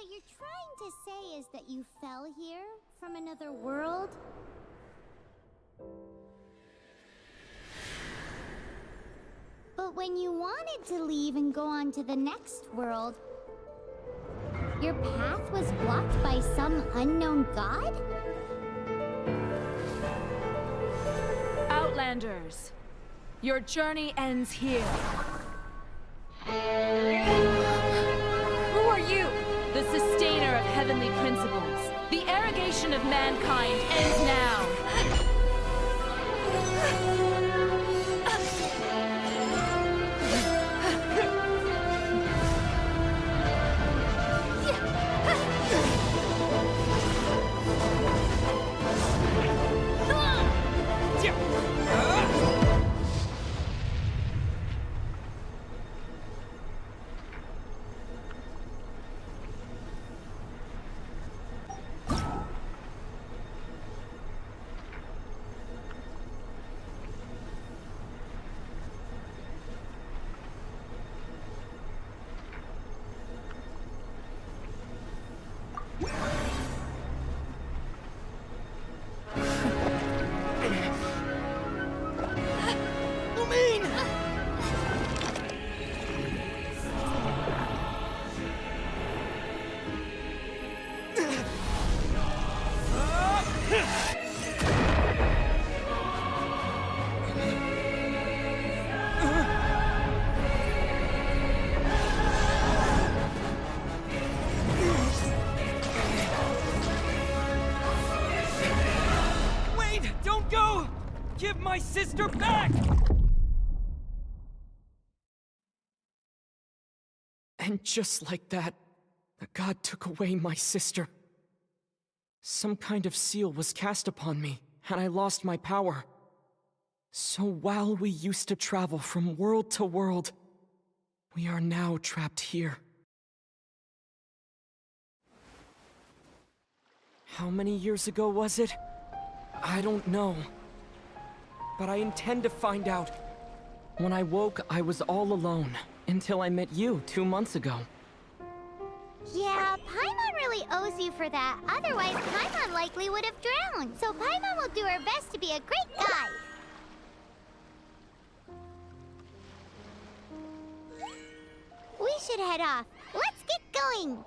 what you're trying to say is that you fell here from another world? But when you wanted to leave and go on to the next world, your path was blocked by some unknown god? Outlanders, your journey ends here. Who are you? The sustainer of heavenly principles. The arrogation of mankind ends now. Give my sister back! And just like that, the god took away my sister. Some kind of seal was cast upon me, and I lost my power. So while we used to travel from world to world, we are now trapped here. How many years ago was it? I don't know. But I intend to find out. When I woke, I was all alone, until I met you 2 months ago. Yeah, Paimon really owes you for that. Otherwise, Paimon likely would have drowned. So Paimon will do her best to be a great guide. We should head off. Let's get going!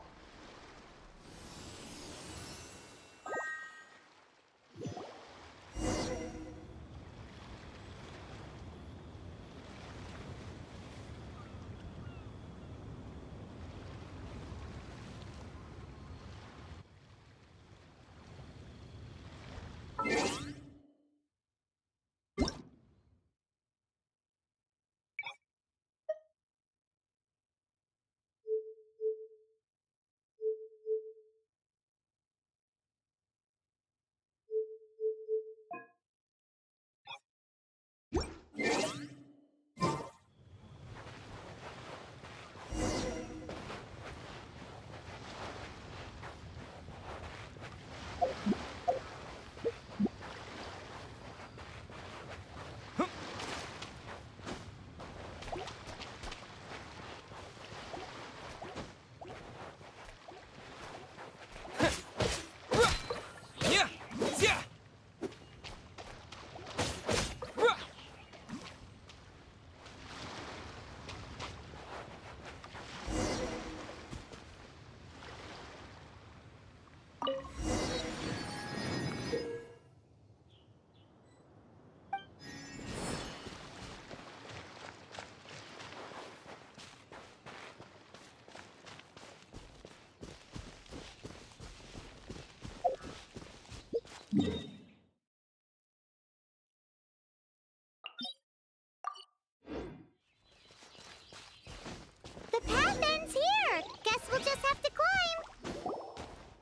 The path ends here! Guess we'll just have to climb!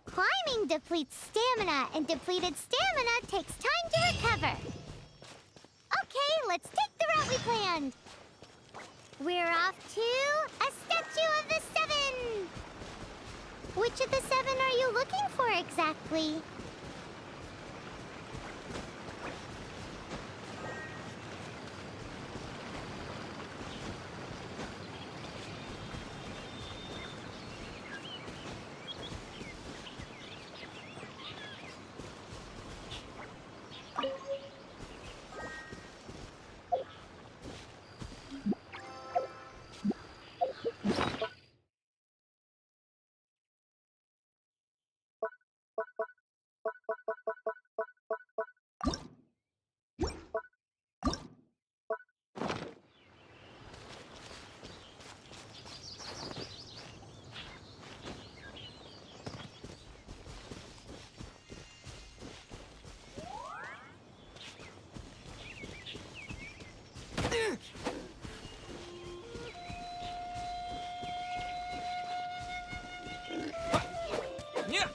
Climbing depletes stamina, and depleted stamina takes time to recover. Okay, let's take the route we planned. We're off to a Statue of the Seven! Which of the 7 are you looking for exactly? Yeah.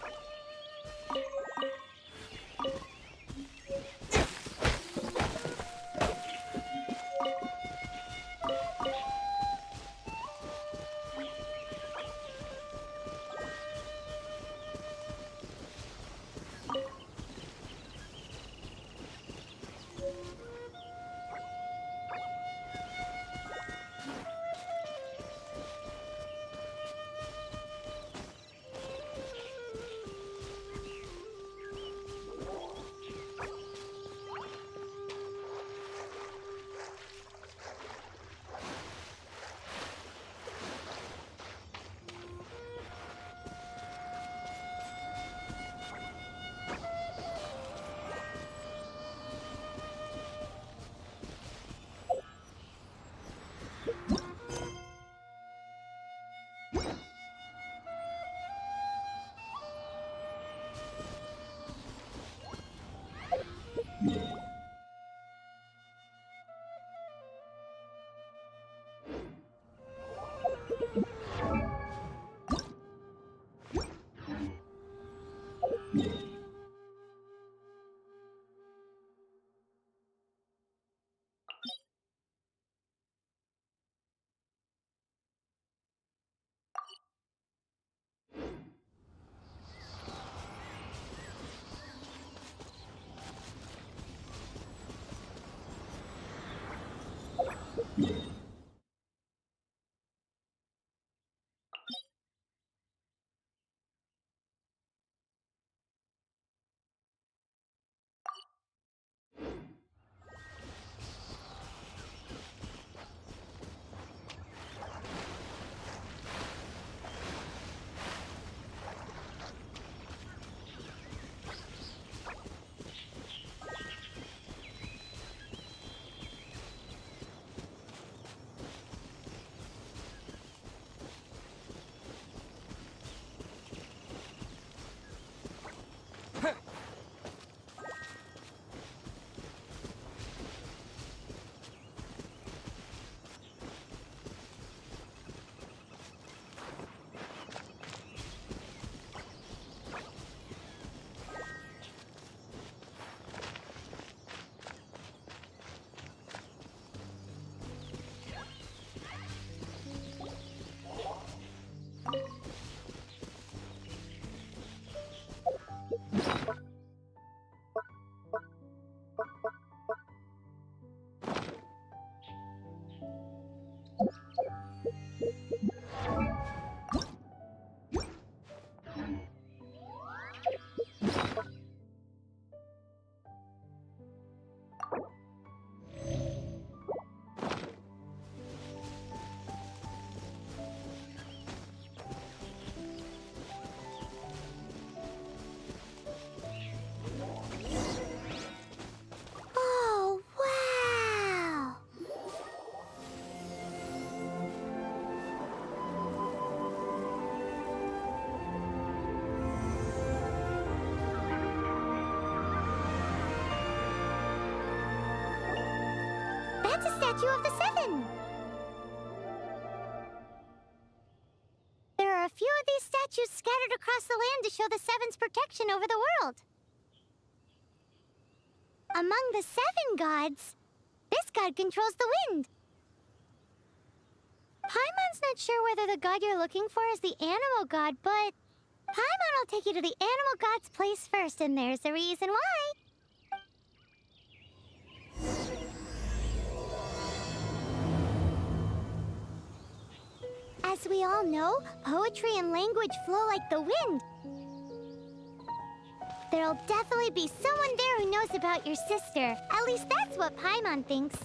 Oh, wow! That's a statue of the Seven! There are a few of these statues scattered across the land to show the Seven's protection over the world. Among the Seven gods, this god controls the wind. Paimon's not sure whether the god you're looking for is the animal god, but Paimon will take you to the animal god's place first, and there's a reason why. As we all know, poetry and language flow like the wind. There'll definitely be someone there who knows about your sister. At least that's what Paimon thinks.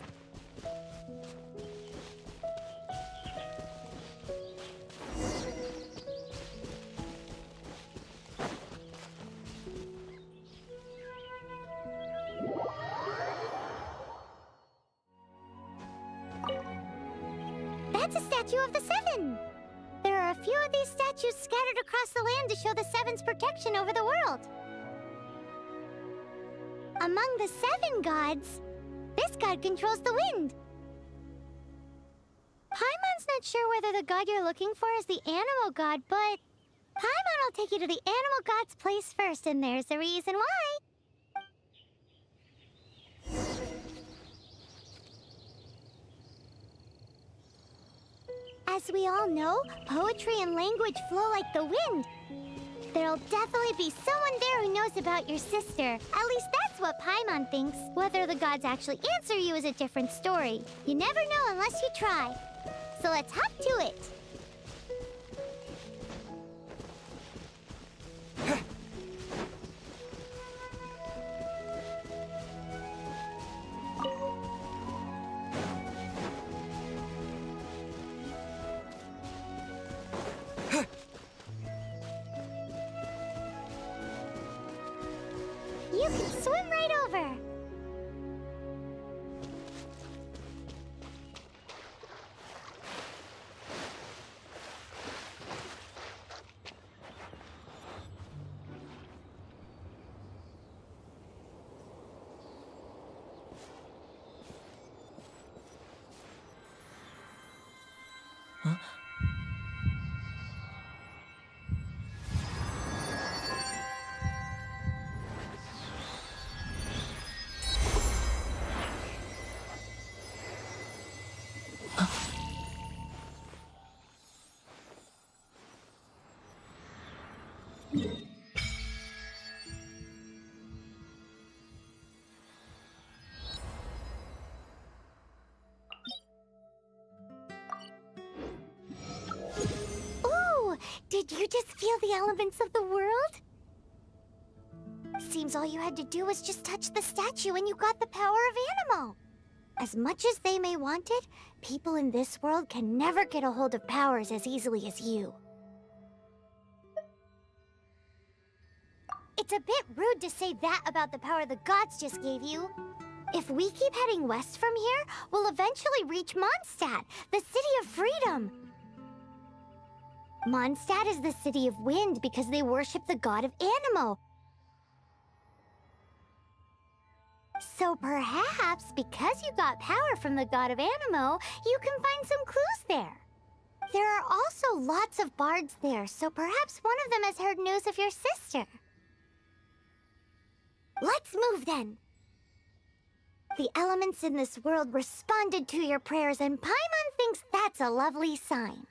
statue of the Seven. There are a few of these statues scattered across the land to show the Seven's protection over the world. Among the 7 gods, this god controls the wind. Paimon's not sure whether the god you're looking for is the animal god, but Paimon will take you to the animal god's place first, and there's the reason why. As we all know, poetry and language flow like the wind. There'll definitely be someone there who knows about your sister. At least that's what Paimon thinks. Whether the gods actually answer you is a different story. You never know unless you try. So let's hop to it. You can swim right over. Ooh, did you just feel the elements of the world? Seems all you had to do was just touch the statue and you got the power of Animo. As much as they may want it, people in this world can never get a hold of powers as easily as you. It's a bit rude to say that about the power the gods just gave you. If we keep heading west from here, we'll eventually reach Mondstadt, the City of Freedom. Mondstadt is the City of Wind because they worship the god of Animo. So perhaps, because you got power from the god of Animo, you can find some clues there. There are also lots of bards there, so perhaps one of them has heard news of your sister. Let's move then. The elements in this world responded to your prayers, and Paimon thinks that's a lovely sign.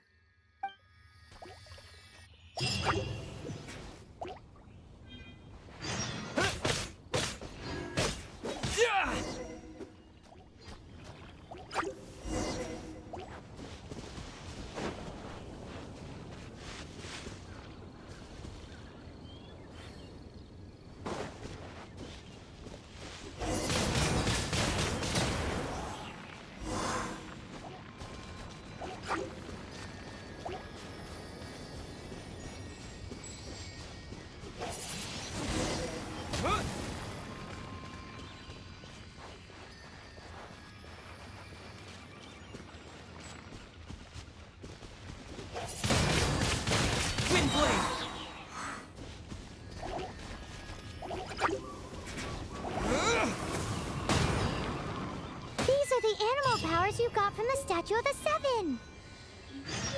Powers you got from the Statue of the Seven.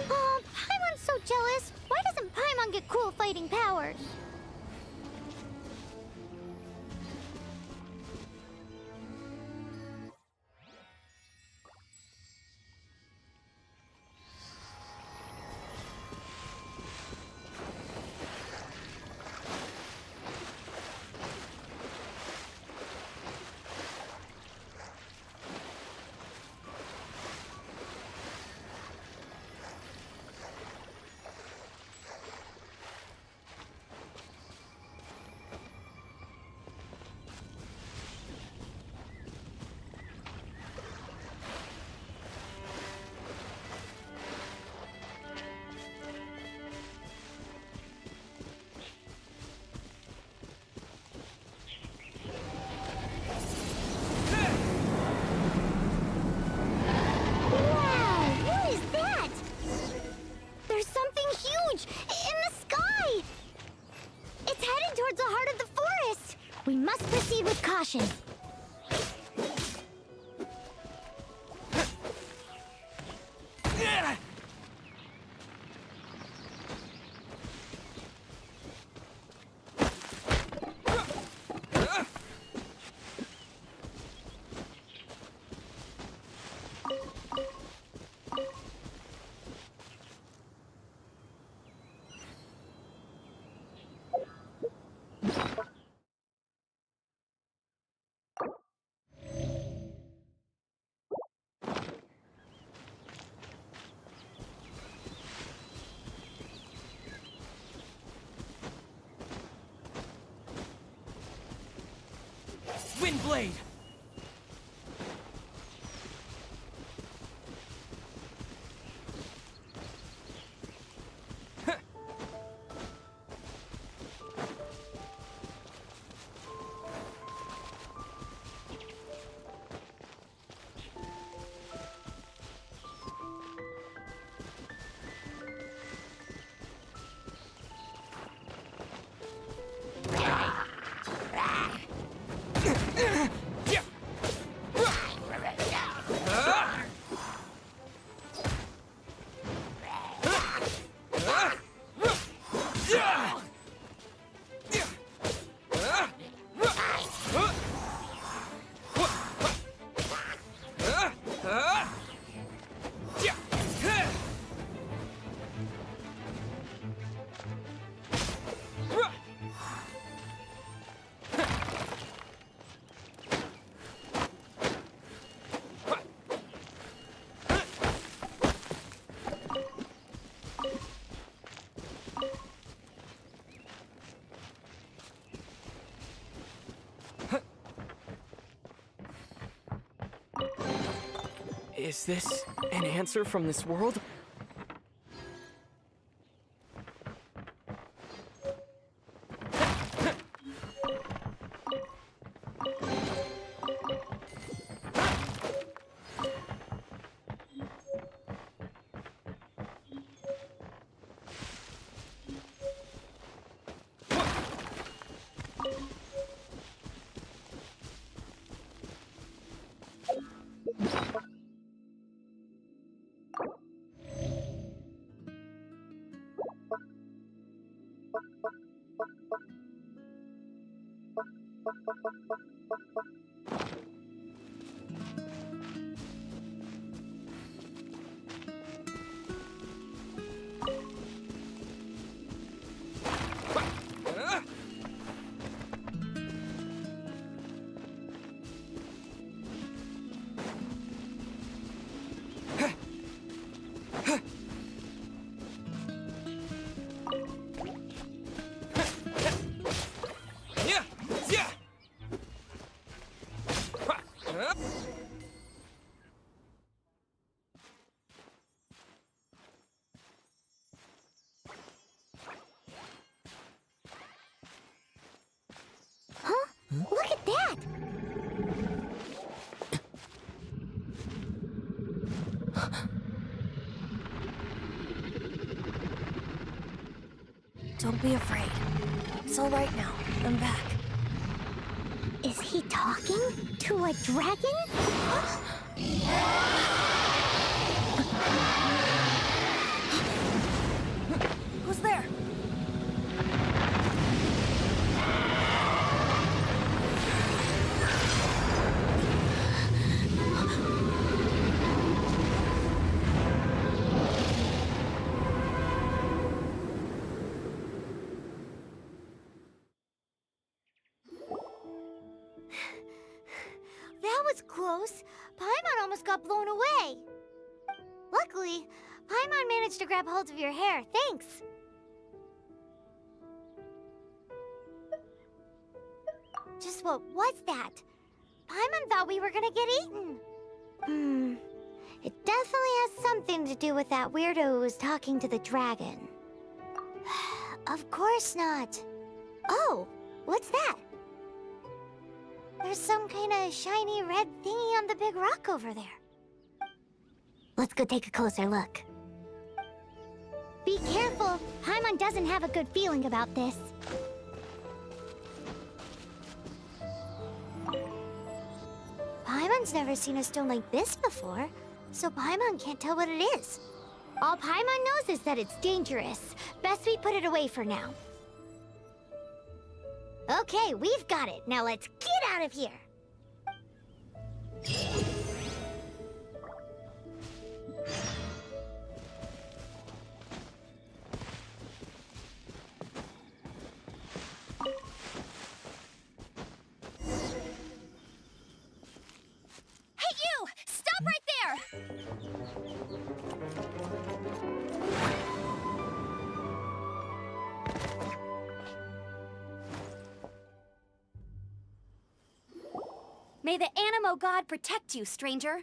Oh, Paimon's so jealous. Why doesn't Paimon get cool fighting powers? Let's proceed with caution. Windblade! Is this an answer from this world? Huh? Look at that! Don't be afraid. It's all right now. I'm back. Is he talking to a dragon? Who's there? That was close. Paimon almost got blown away. Luckily, Paimon managed to grab hold of your hair. Thanks. Just what was that? Paimon thought we were gonna get eaten. It definitely has something to do with that weirdo who was talking to the dragon. Of course not. Oh, what's that? There's some kind of shiny red thingy on the big rock over there. Let's go take a closer look. Be careful. Paimon doesn't have a good feeling about this. Paimon's never seen a stone like this before, so Paimon can't tell what it is. All Paimon knows is that it's dangerous. Best we put it away for now. Okay, we've got it. Now let's get out of here. Hey, you! Stop right there! May the Animo God protect you, stranger.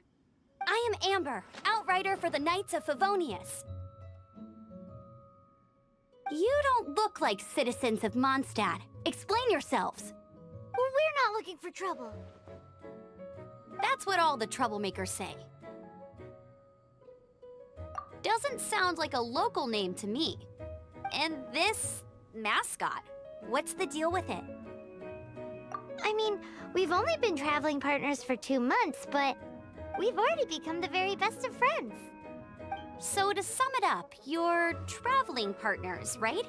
I am Amber, outrider for the Knights of Favonius. You don't look like citizens of Mondstadt. Explain yourselves. We're not looking for trouble. That's what all the troublemakers say. Doesn't sound like a local name to me. And this mascot, what's the deal with it? I mean, we've only been traveling partners for 2 months, but we've already become the very best of friends. So to sum it up, you're traveling partners, right?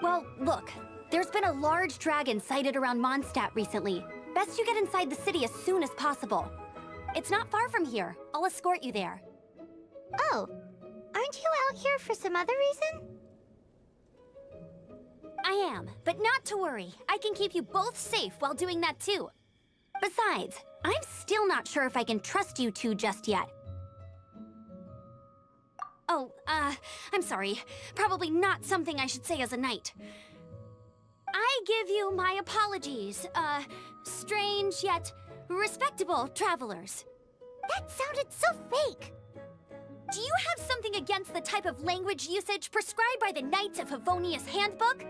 Well, look, there's been a large dragon sighted around Mondstadt recently. Best you get inside the city as soon as possible. It's not far from here. I'll escort you there. Oh, aren't you out here for some other reason? I am, but not to worry. I can keep you both safe while doing that too. Besides, I'm still not sure if I can trust you two just yet. Oh, I'm sorry. Probably not something I should say as a knight. I give you my apologies, strange yet respectable travelers. That sounded so fake. Do you have something against the type of language usage prescribed by the Knights of Favonius Handbook?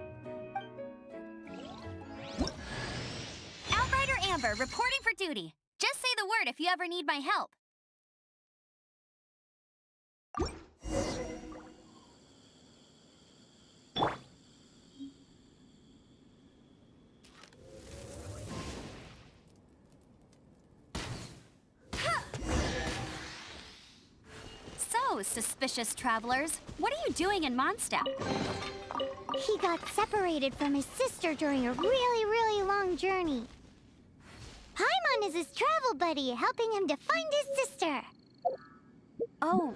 Outrider Amber, reporting for duty. Just say the word if you ever need my help. So, suspicious travelers, what are you doing in Mondstadt? He got separated from his sister during a really long journey. Paimon is his travel buddy, helping him to find his sister. Oh.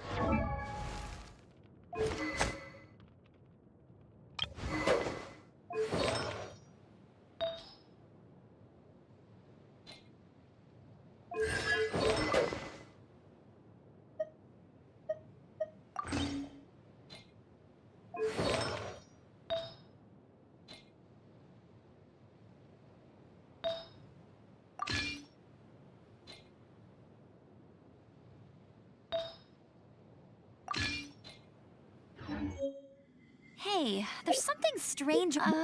Hey, there's something strange. Come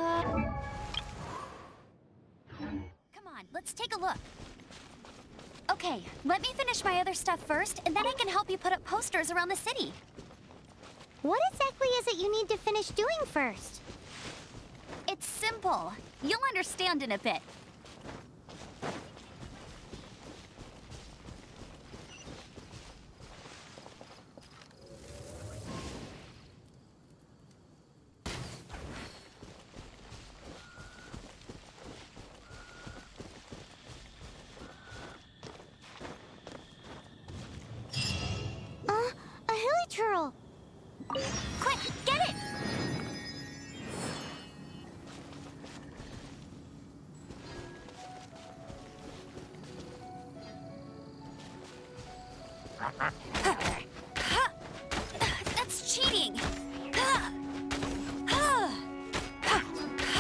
on, let's take a look. Okay, let me finish my other stuff first, and then I can help you put up posters around the city. What exactly is it you need to finish doing first? It's simple. You'll understand in a bit. A hilly churl. Quick, get it! That's cheating!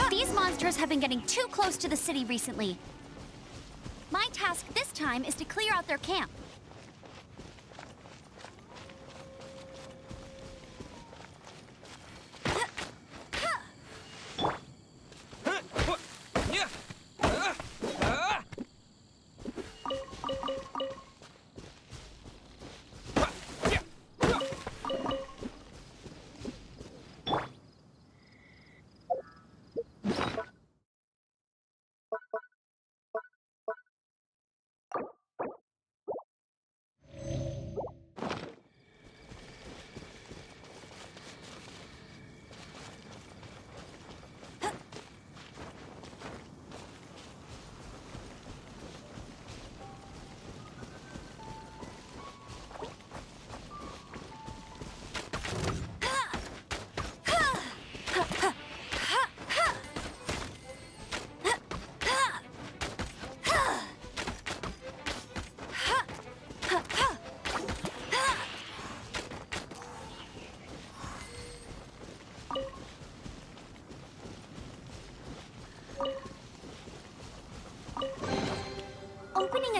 These monsters have been getting too close to the city recently. My task this time is to clear out their camp.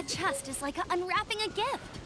a chest is like unwrapping a gift.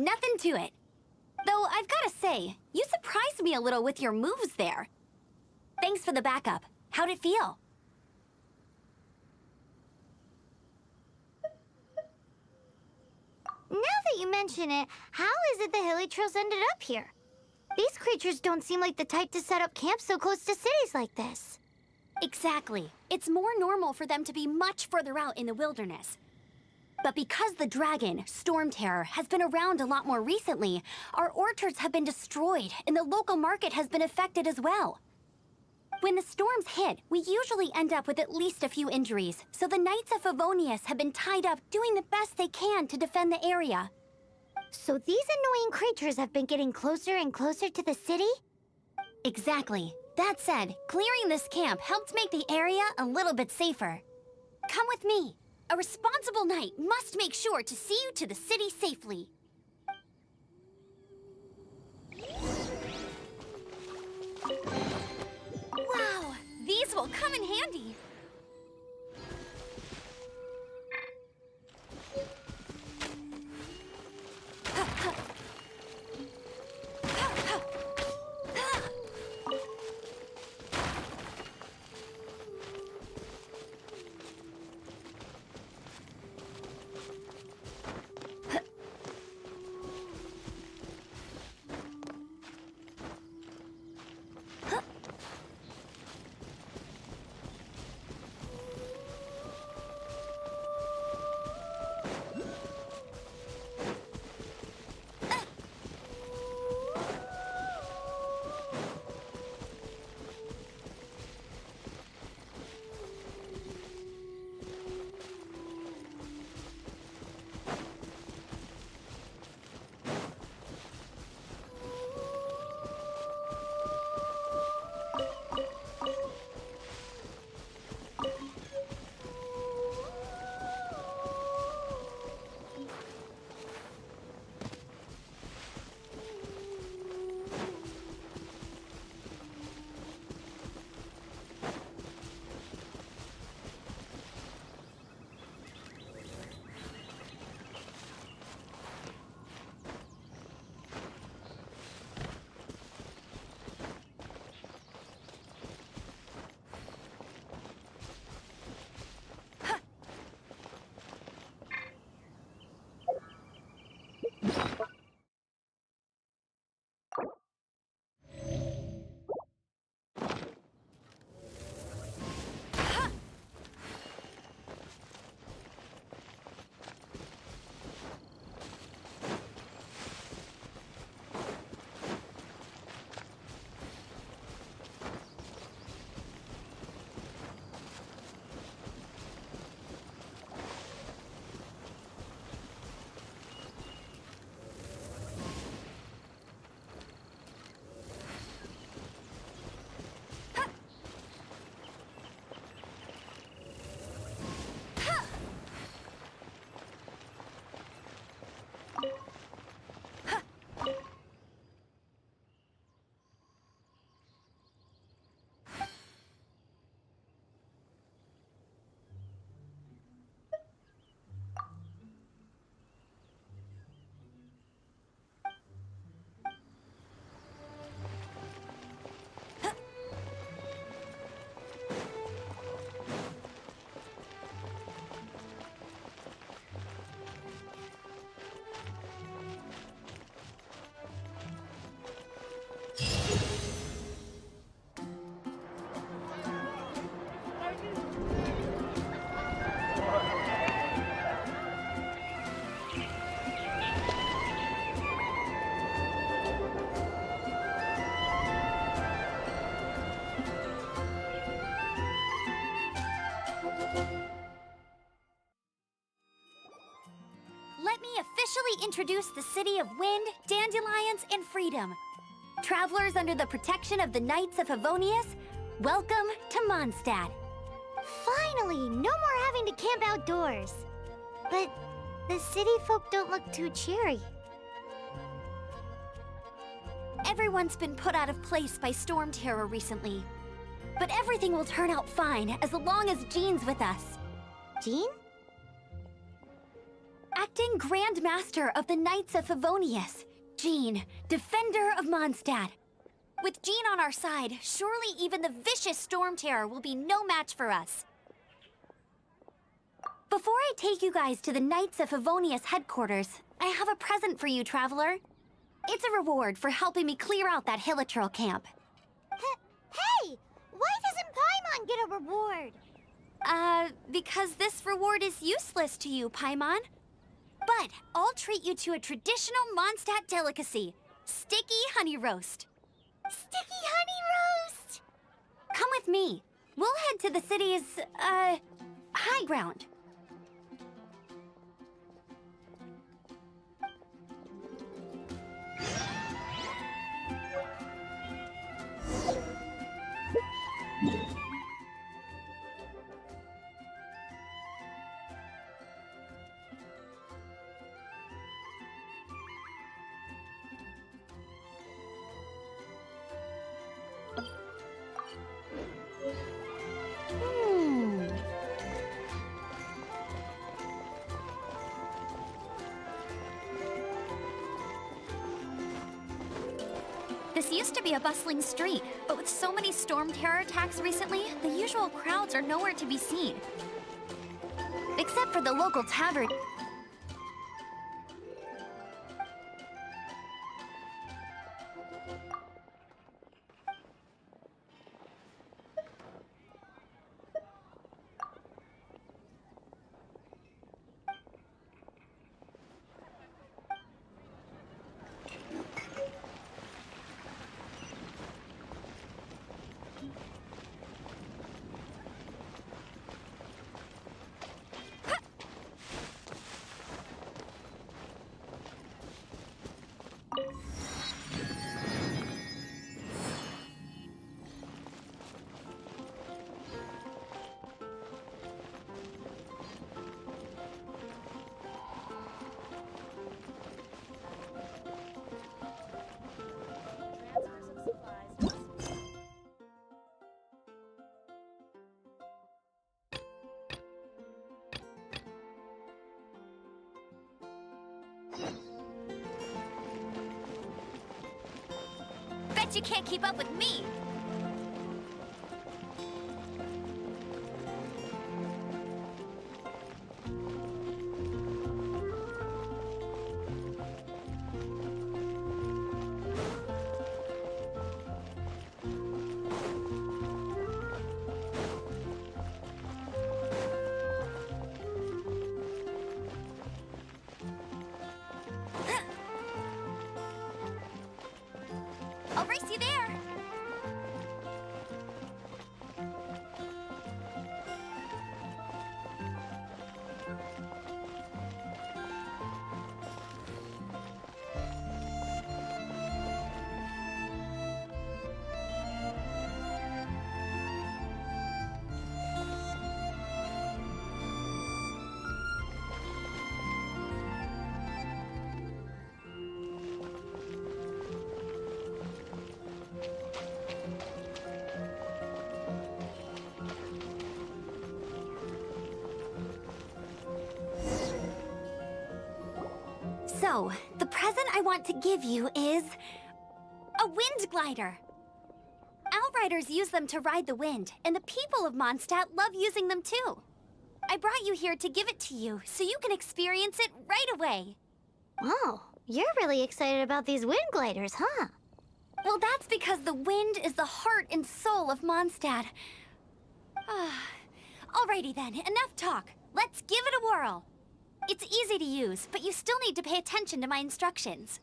Nothing to it. Though I've gotta say, you surprised me a little with your moves there. Thanks for the backup. How'd it feel? Now that you mention it, how is it the Hilly Trails ended up here? These creatures don't seem like the type to set up camp so close to cities like this. Exactly. It's more normal for them to be much further out in the wilderness. But because the dragon, Storm Terror, has been around a lot more recently, our orchards have been destroyed and the local market has been affected as well. When the storms hit, we usually end up with at least a few injuries, so the Knights of Favonius have been tied up doing the best they can to defend the area. So these annoying creatures have been getting closer and closer to the city? Exactly. That said, clearing this camp helped make the area a little bit safer. Come with me. A responsible knight must make sure to see you to the city safely. Wow, these will come in handy. officially introduce the city of wind, dandelions, and freedom. Travelers under the protection of the Knights of Favonius, welcome to Mondstadt. Finally, no more having to camp outdoors. But the city folk don't look too cheery. Everyone's been put out of place by storm terror recently. But everything will turn out fine as long as Jean's with us. Jean? Acting Grand Master of the Knights of Favonius, Jean, Defender of Mondstadt. With Jean on our side, surely even the vicious storm terror will be no match for us. Before I take you guys to the Knights of Favonius headquarters, I have a present for you, Traveler. It's a reward for helping me clear out that Hilichurl camp. Hey! Why doesn't Paimon get a reward? Because this reward is useless to you, Paimon. But I'll treat you to a traditional Mondstadt delicacy, sticky honey roast. Sticky honey roast! Come with me. We'll head to the city's, high ground. This used to be a bustling street, but with so many storm terror attacks recently, the usual crowds are nowhere to be seen. Except for the local tavern. Bet you can't keep up with me! I'll race you there! So, the present I want to give you is a wind glider. Outriders use them to ride the wind, and the people of Mondstadt love using them too. I brought you here to give it to you, so you can experience it right away. Oh, you're really excited about these wind gliders, huh? Well, that's because the wind is the heart and soul of Mondstadt. Alrighty then, enough talk. Let's give it a whirl. It's easy to use, but you still need to pay attention to my instructions.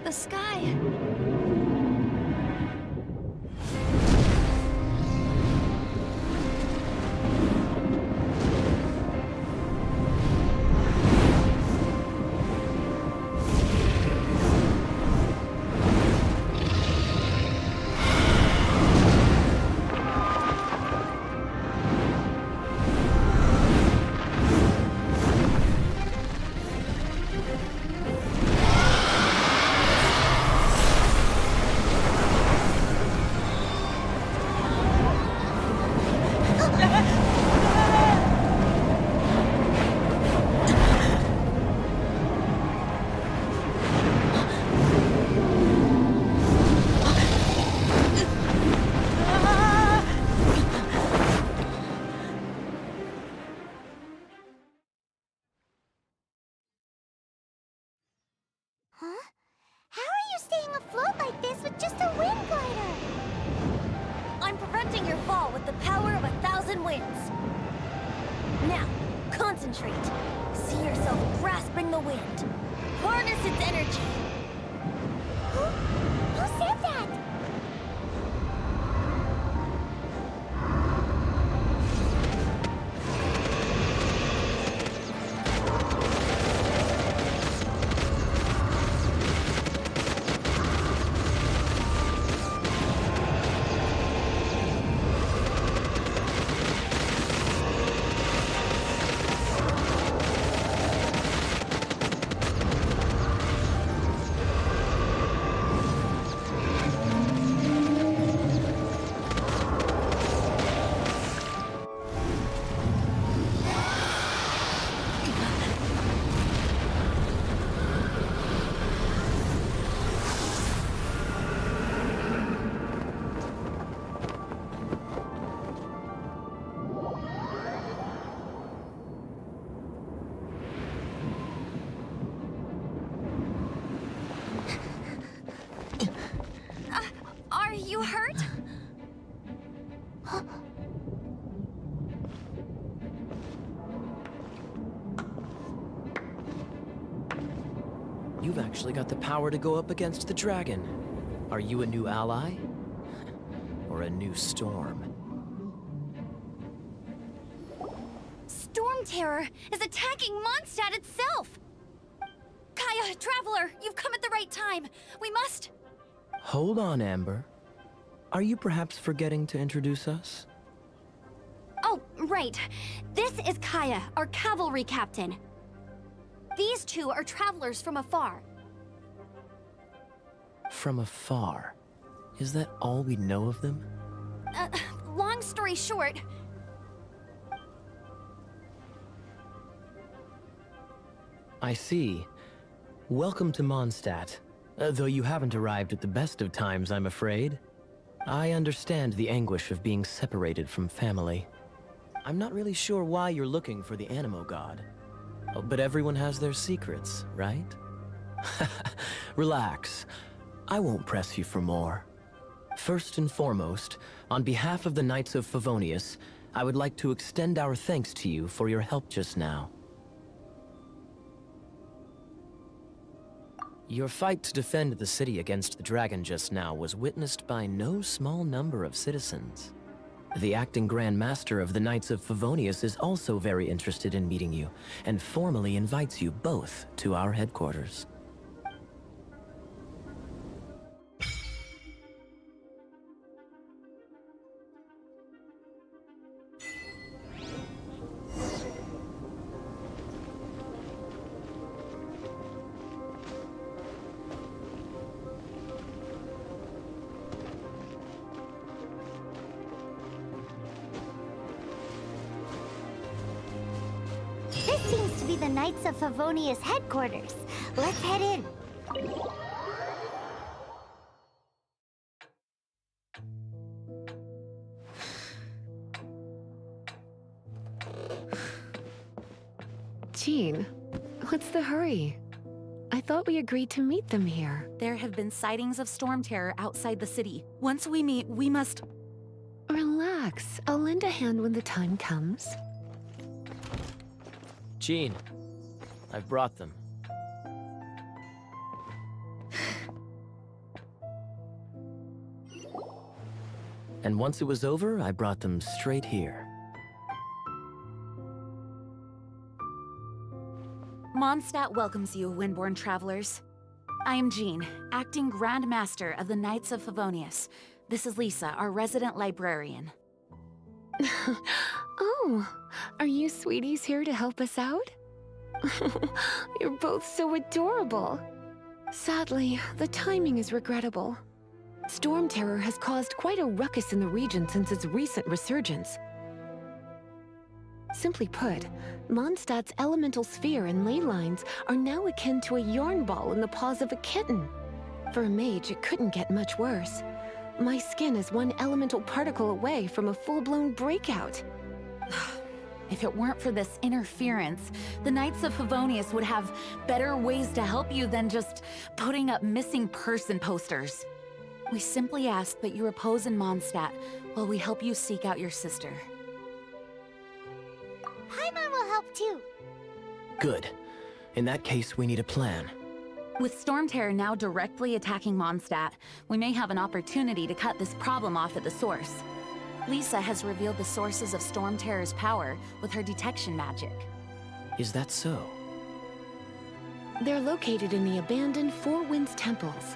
the sky. Huh? How are you staying afloat like this with just a wind glider? I'm preventing your fall with the power of 1,000 winds. Now, concentrate. See yourself grasping the wind. Harness its energy. Who said that? Are you hurt? You've actually got the power to go up against the dragon. Are you a new ally? Or a new storm? Storm Terror is attacking Mondstadt itself! Kaya, Traveler, you've come at the right time. We must... Hold on, Amber. Are you perhaps forgetting to introduce us? Oh, right. This is Kaya, our cavalry captain. These two are travelers from afar. From afar? Is that all we know of them? Long story short... I see. Welcome to Mondstadt. Though you haven't arrived at the best of times, I'm afraid. I understand the anguish of being separated from family. I'm not really sure why you're looking for the Animo God. But everyone has their secrets, right? Relax. I won't press you for more. First and foremost, on behalf of the Knights of Favonius, I would like to extend our thanks to you for your help just now. Your fight to defend the city against the dragon just now was witnessed by no small number of citizens. The acting Grand Master of the Knights of Favonius is also very interested in meeting you, and formally invites you both to our headquarters. This seems to be the Knights of Favonius headquarters. Let's head in. Jean, what's the hurry? I thought we agreed to meet them here. There have been sightings of storm terror outside the city. Once we meet, we must... Relax. I'll lend a hand when the time comes. Jean, I've brought them. And once it was over, I brought them straight here. Mondstadt welcomes you, Windborn travelers. I am Jean, acting Grand Master of the Knights of Favonius. This is Lisa, our resident librarian. Oh, are you sweeties here to help us out? You're both so adorable. Sadly, the timing is regrettable. Storm Terror has caused quite a ruckus in the region since its recent resurgence. Simply put, Mondstadt's elemental sphere and ley lines are now akin to a yarn ball in the paws of a kitten. For a mage, it couldn't get much worse. My skin is one elemental particle away from a full-blown breakout. If it weren't for this interference, the Knights of Favonius would have better ways to help you than just putting up missing person posters. We simply ask that you repose in Mondstadt while we help you seek out your sister. Paimon will help too. Good. In that case, we need a plan. With Storm Terror now directly attacking Mondstadt, we may have an opportunity to cut this problem off at the source. Lisa has revealed the sources of Storm Terror's power with her detection magic. Is that so? They're located in the abandoned Four Winds temples.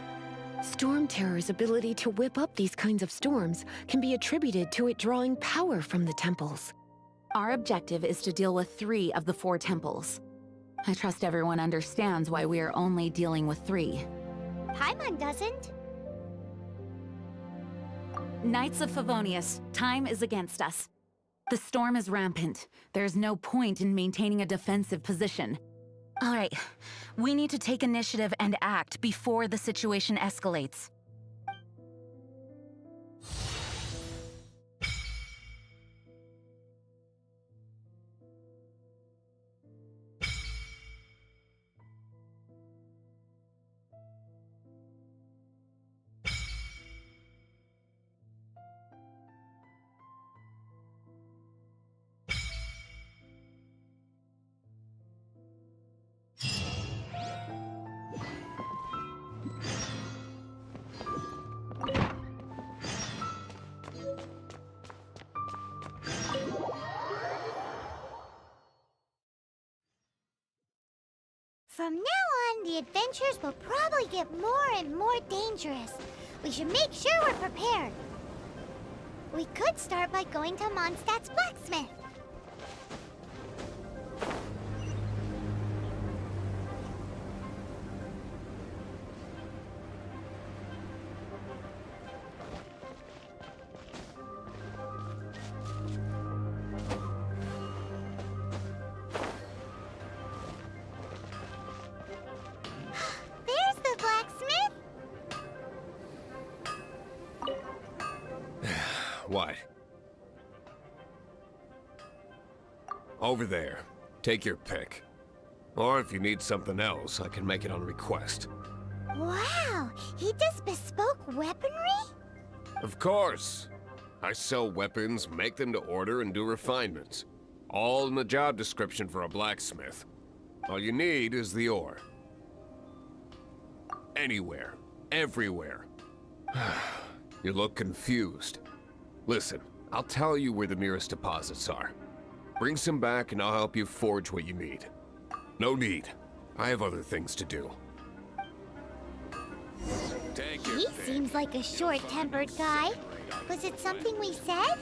Storm Terror's ability to whip up these kinds of storms can be attributed to it drawing power from the temples. Our objective is to deal with 3 of the 4 temples. I trust everyone understands why we are only dealing with 3. Paimon doesn't. Knights of Favonius, time is against us. The storm is rampant. There's no point in maintaining a defensive position. All right, we need to take initiative and act before the situation escalates. From now on, the adventures will probably get more and more dangerous. We should make sure we're prepared. We could start by going to Mondstadt's blacksmith. There's the blacksmith. What? Over there. Take your pick. Or if you need something else, I can make it on request. Wow, he does bespoke weaponry? Of course. I sell weapons, make them to order, and do refinements. All in the job description for a blacksmith. All you need is the ore. Anywhere. Everywhere. You look confused. Listen, I'll tell you where the nearest deposits are. Bring some back and I'll help you forge what you need. No need. I have other things to do. Take your He pick. seems like a short-tempered guy. Was it something we said?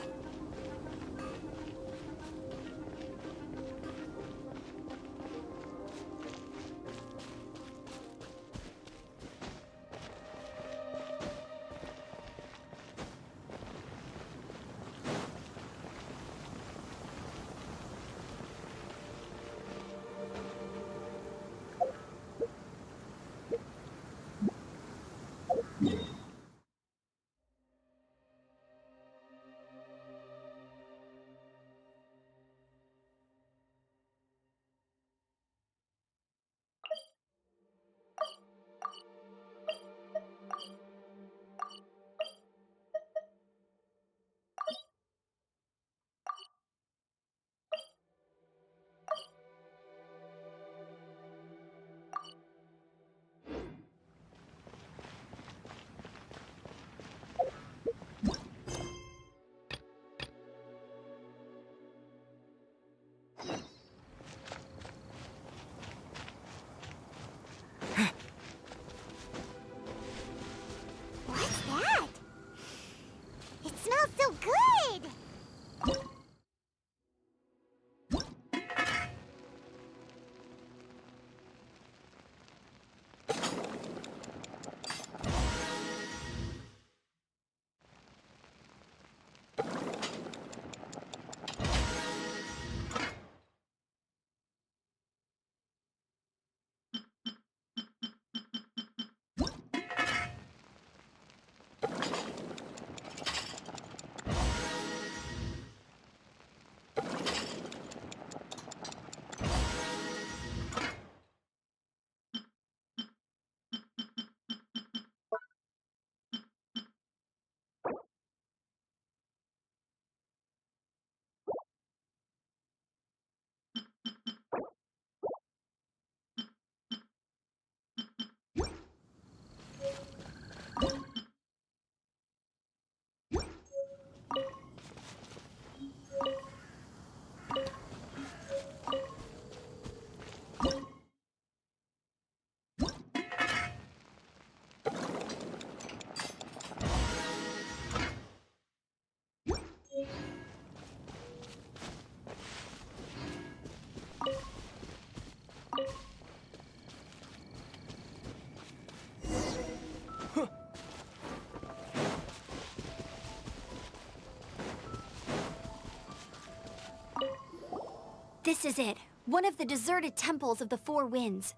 This is it. One of the deserted temples of the Four Winds.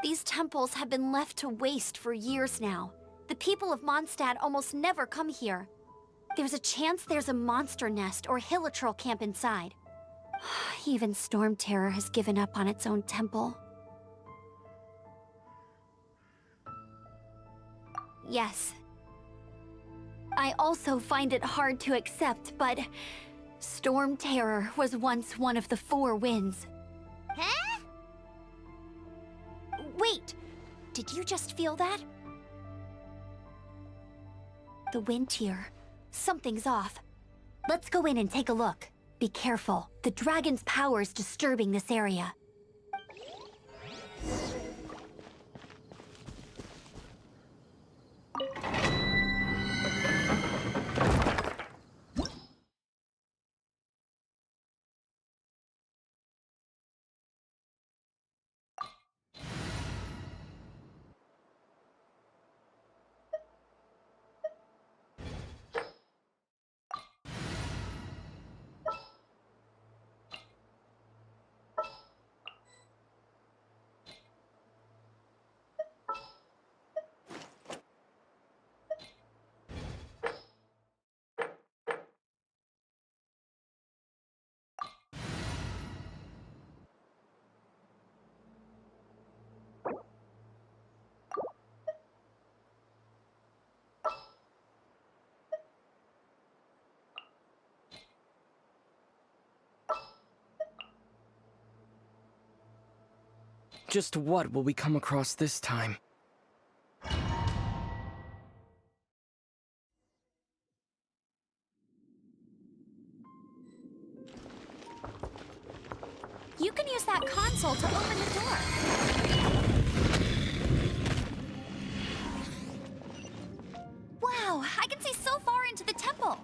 These temples have been left to waste for years now. The people of Mondstadt almost never come here. There's a chance there's a monster nest or hilichurl camp inside. Even Storm Terror has given up on its own temple. Yes. I also find it hard to accept, but Storm Terror was once one of the Four Winds. Huh? Wait! Did you just feel that? The wind here. Something's off. Let's go in and take a look. Be careful. The dragon's power is disturbing this area. Just what will we come across this time? You can use that console to open the door. Wow, I can see so far into the temple.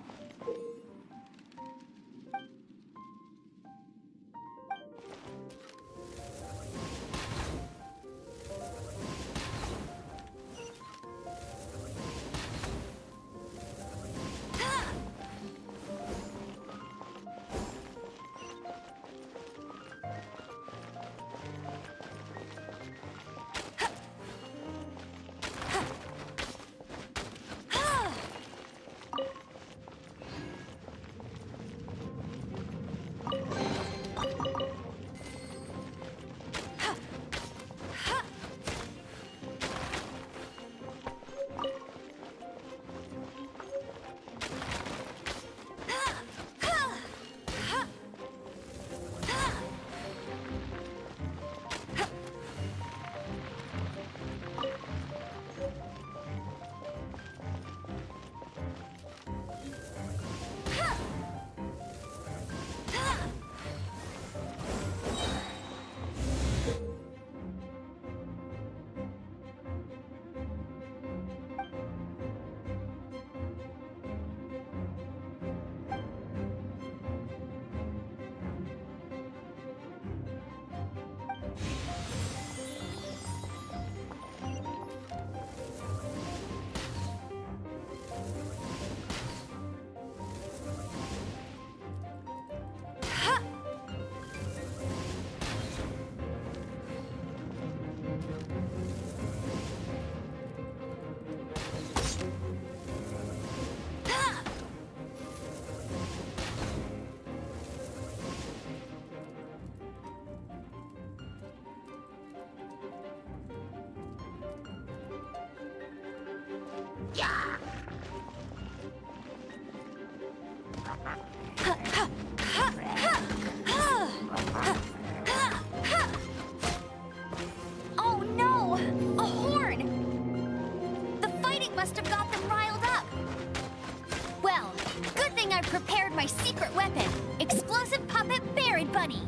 Oh no! A horn! The fighting must have got them riled up. Well, good thing I prepared my secret weapon, explosive puppet Buried Bunny.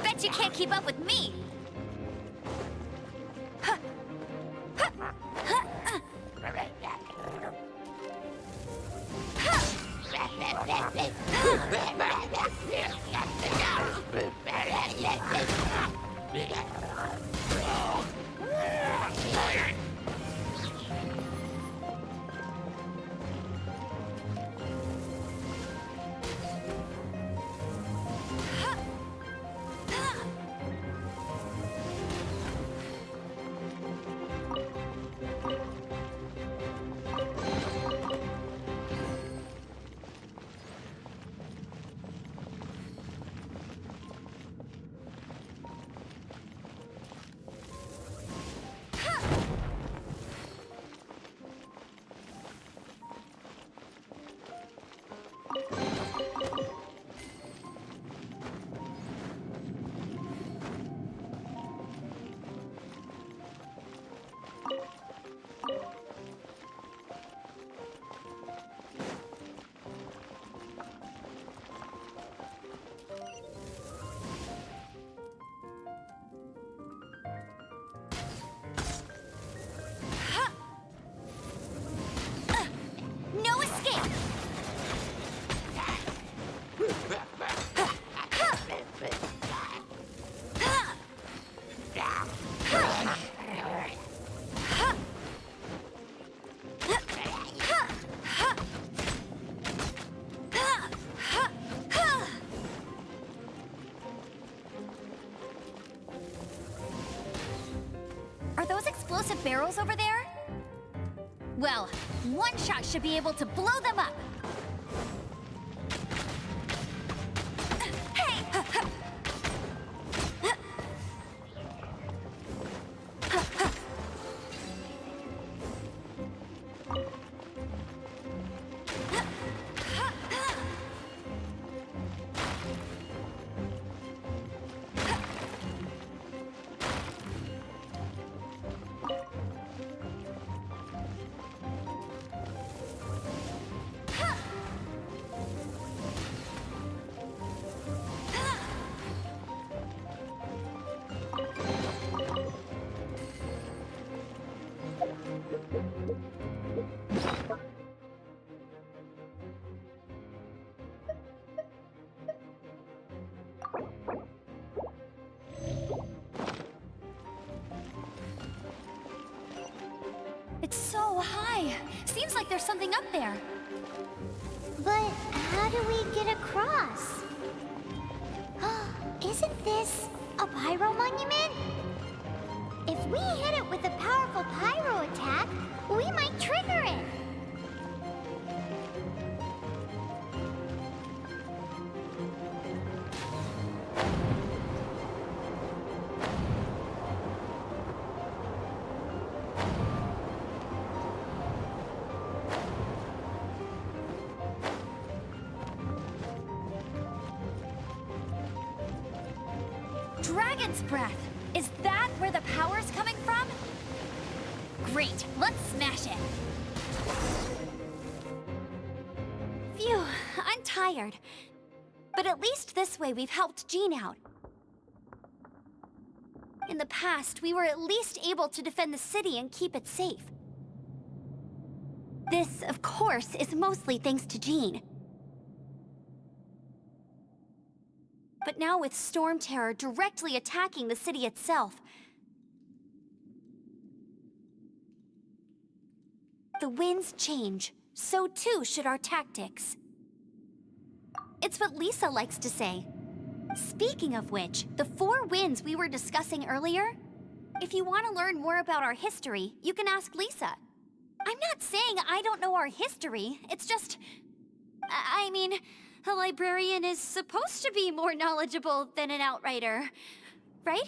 Bet you can't keep up with me! No escape! Are those explosive barrels over there? Well, one shot should be able to blow them up. Hey! It's so high. Seems like there's something up there. But how do we get across? Isn't this a pyro monument? If we hit it with a powerful pyro attack, we might trigger it. Dragon's breath! Is that where the power's coming from? Great, let's smash it! Phew, I'm tired. But at least this way we've helped Jean out. In the past, we were at least able to defend the city and keep it safe. This, of course, is mostly thanks to Jean. But now with Storm Terror directly attacking the city itself, the winds change, so too should our tactics. It's what Lisa likes to say. Speaking of which, the 4 winds we were discussing earlier, if you want to learn more about our history, you can ask Lisa. I'm not saying I don't know our history, it's just... I mean, a librarian is supposed to be more knowledgeable than an outrider, right?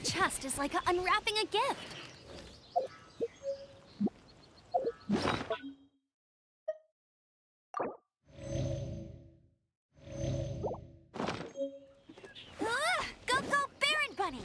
that chest is like unwrapping a gift. Go, go, Baron Bunny!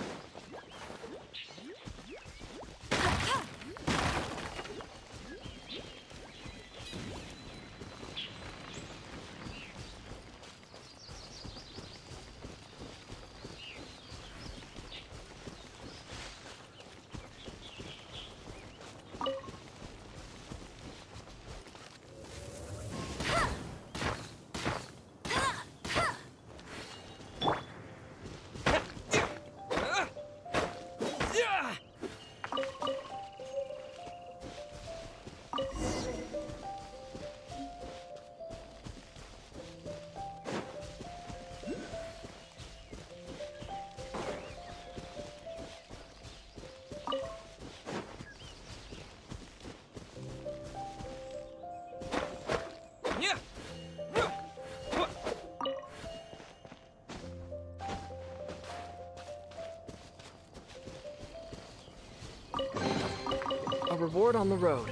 A reward on the road.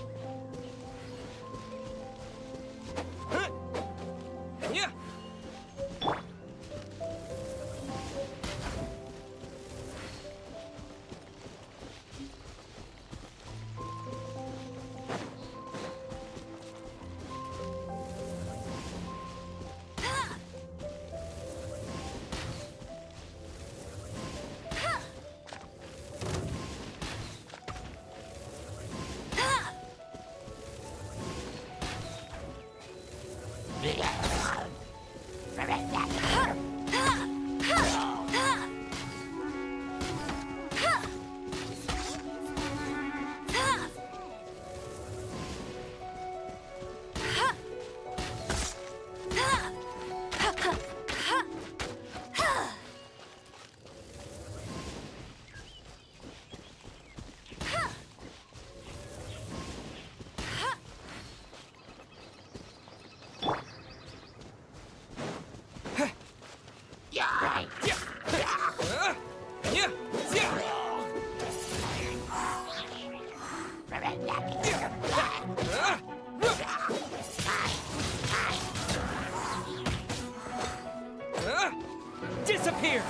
Disappear!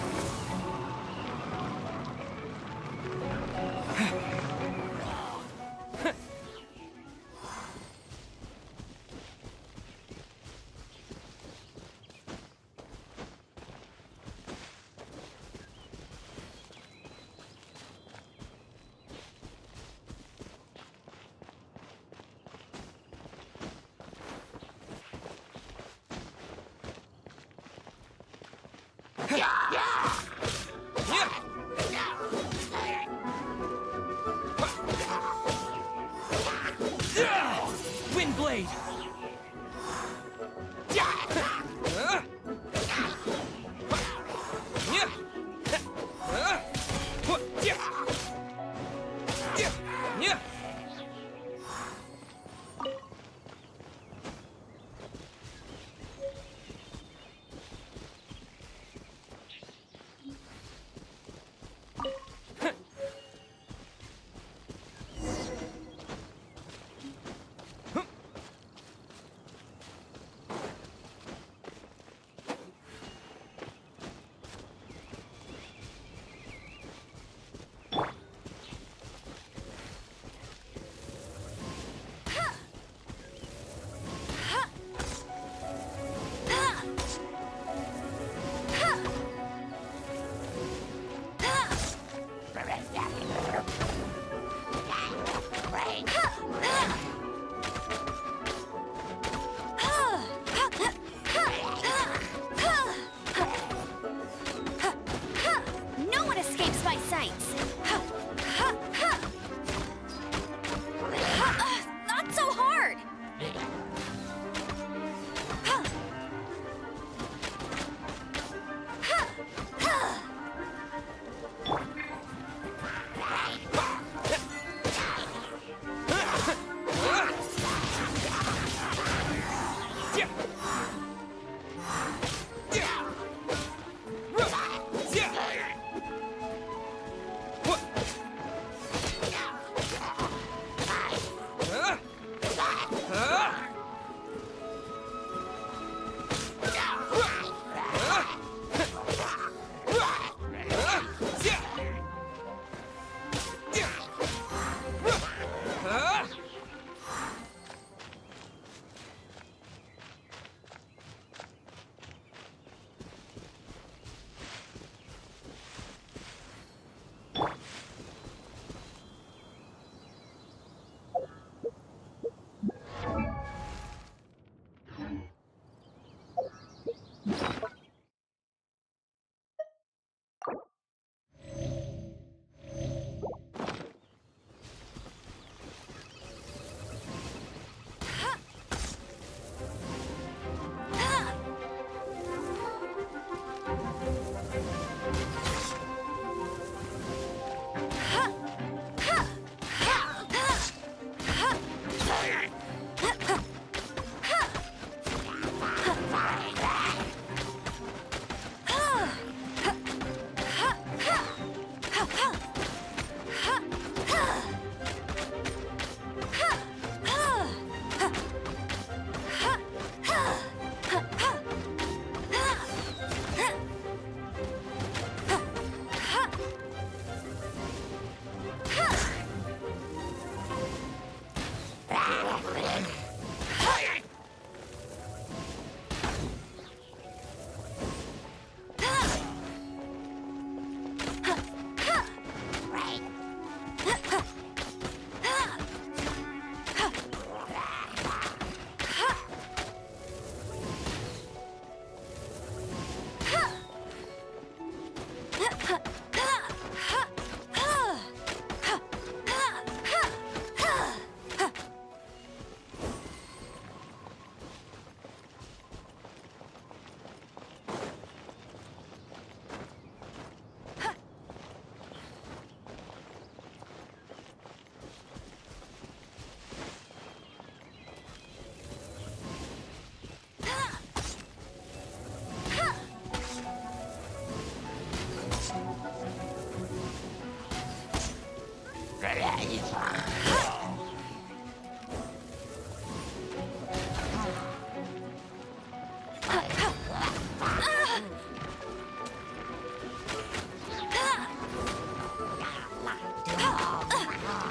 Windblade!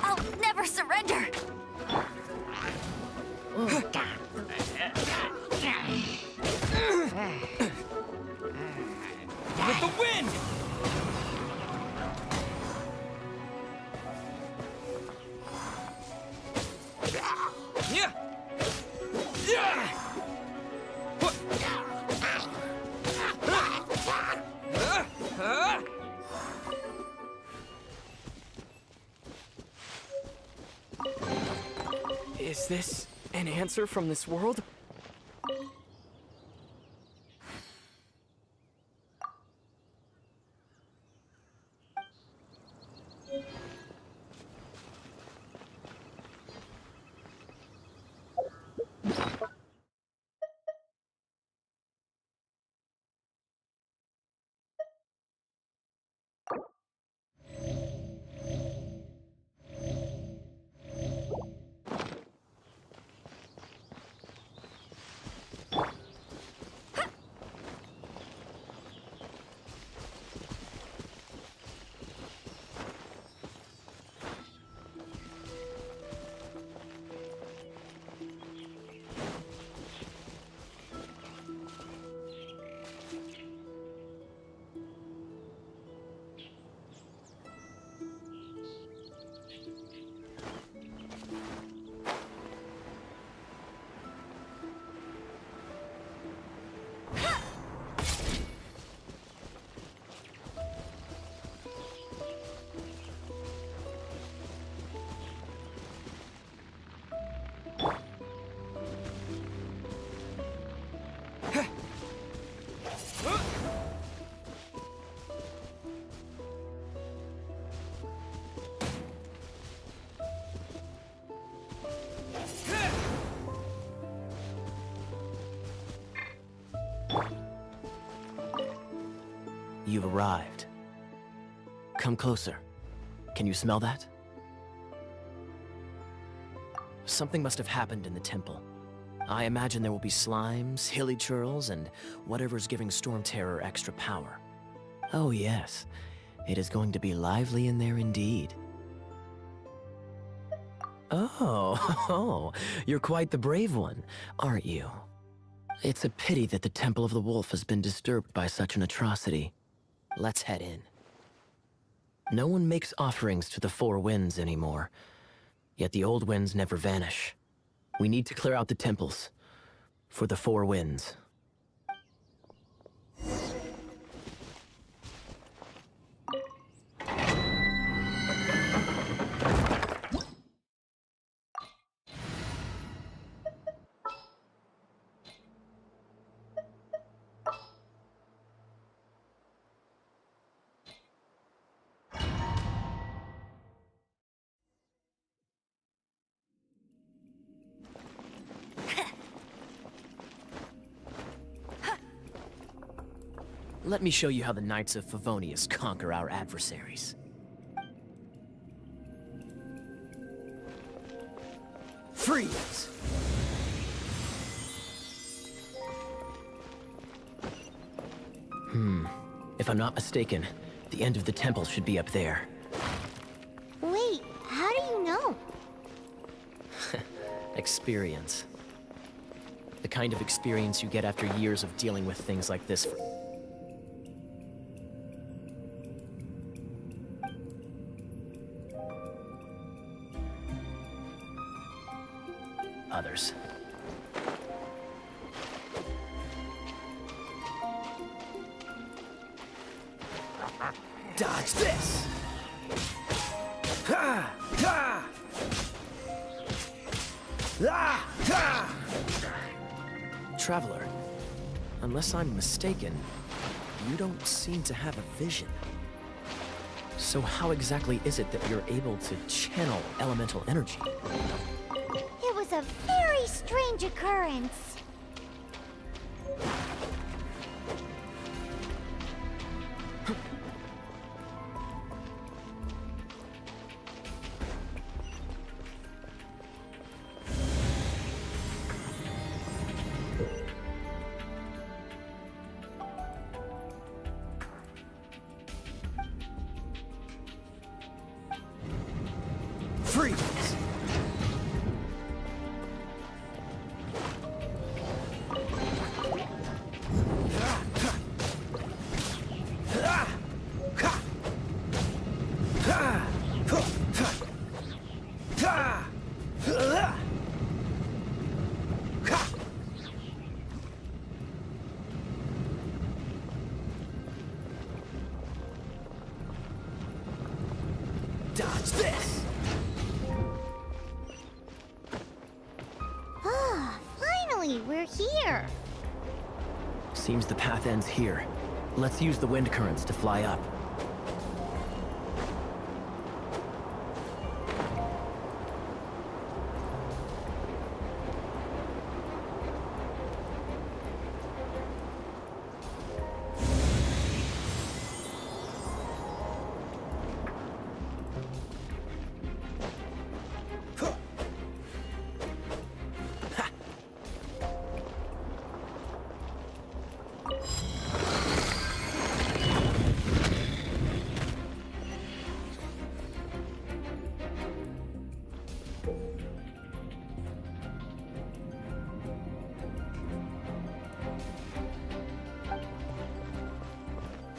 I'll never surrender! With the wind! Yeah! Yeah! Is this an answer from this world? You've arrived. Come closer. Can you smell that? Something must have happened in the temple. I imagine there will be slimes, hilly churls, and whatever's giving Storm Terror extra power. Oh yes, it is going to be lively in there indeed. Oh, you're quite the brave one, aren't you? It's a pity that the Temple of the Wolf has been disturbed by such an atrocity. Let's head in. No one makes offerings to the Four Winds anymore, yet the old winds never vanish. We need to clear out the temples for the Four Winds. Let me show you how the Knights of Favonius conquer our adversaries. Freeze! If I'm not mistaken, the end of the temple should be up there. Wait, how do you know? Experience. The kind of experience you get after years of dealing with things like this for... others. Dodge this! Ha! Ha! Ah! Ha! Traveler, unless I'm mistaken, you don't seem to have a vision. So how exactly is it that you're able to channel elemental energy? It was a very strange occurrence. Freeze! Dodge this! Ah, finally, we're here. Seems the path ends here. Let's use the wind currents to fly up.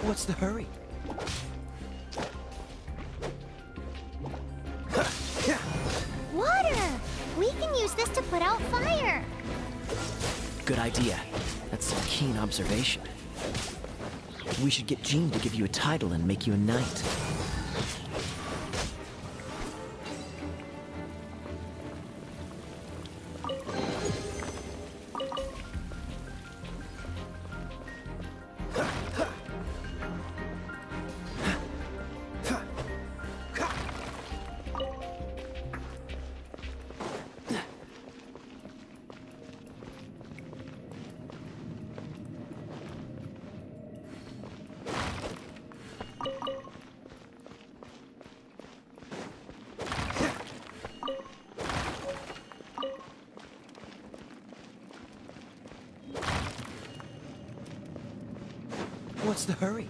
What's the hurry? Water! We can use this to put out fire. Good idea. That's some keen observation. We should get Jean to give you a title and make you a knight. What's the hurry?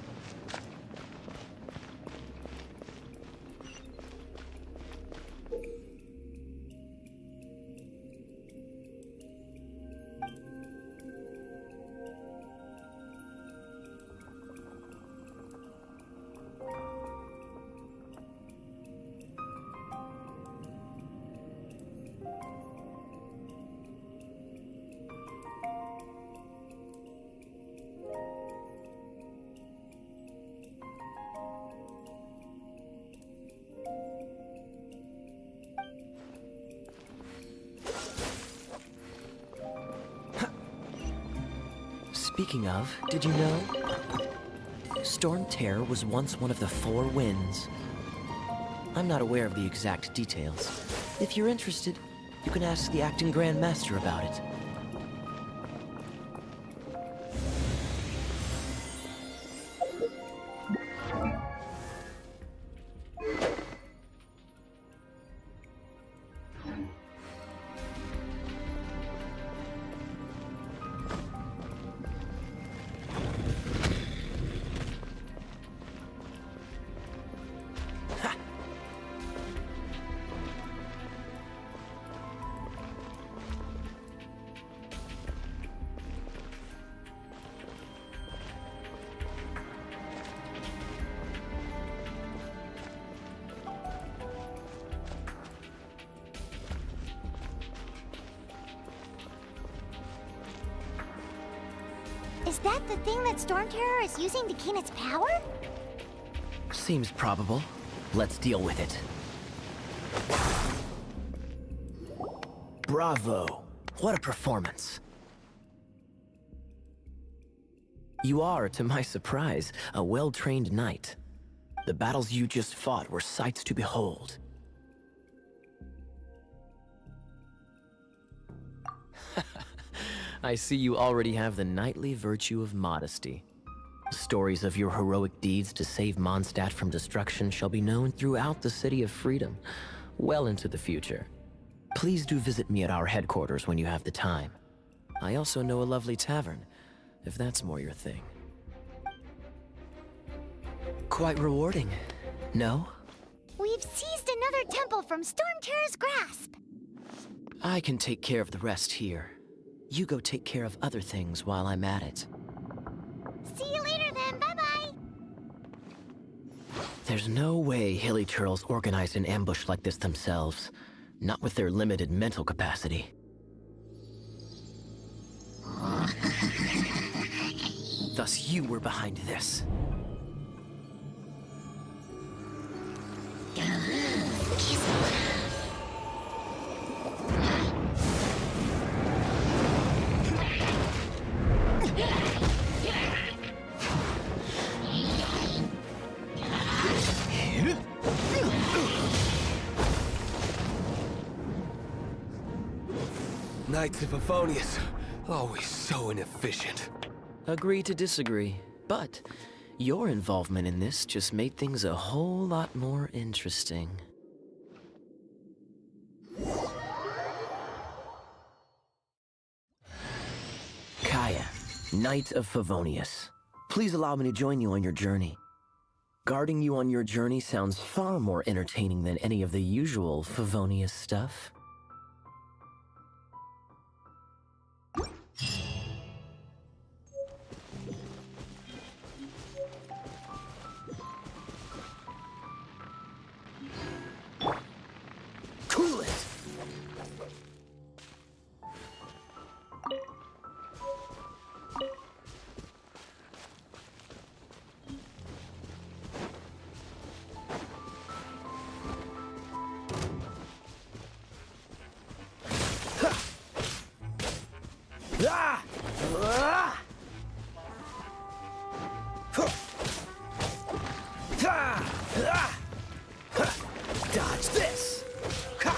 Speaking of, did you know? Storm Terror was once one of the 4 winds. I'm not aware of the exact details. If you're interested, you can ask the acting Grand Master about it. Is that the thing that Storm Terror is using to gain its power? Seems probable. Let's deal with it. Bravo! What a performance. You are, to my surprise, a well-trained knight. The battles you just fought were sights to behold. I see you already have the knightly virtue of modesty. Stories of your heroic deeds to save Mondstadt from destruction shall be known throughout the City of Freedom, well into the future. Please do visit me at our headquarters when you have the time. I also know a lovely tavern, if that's more your thing. Quite rewarding, no? We've seized another temple from Storm Terror's grasp. I can take care of the rest here. You go take care of other things while I'm at it. See you later then, bye-bye. There's no way Hilly Turtles organized an ambush like this themselves. Not with their limited mental capacity. Thus you were behind this. Knights of Favonius, always so inefficient. Agree to disagree, but your involvement in this just made things a whole lot more interesting. Kaya, Knight of Favonius. Please allow me to join you on your journey. Guarding you on your journey sounds far more entertaining than any of the usual Favonius stuff. Cool it! Ah! Ah! Huh. Ah! Ah! Huh. Dodge this! Ha!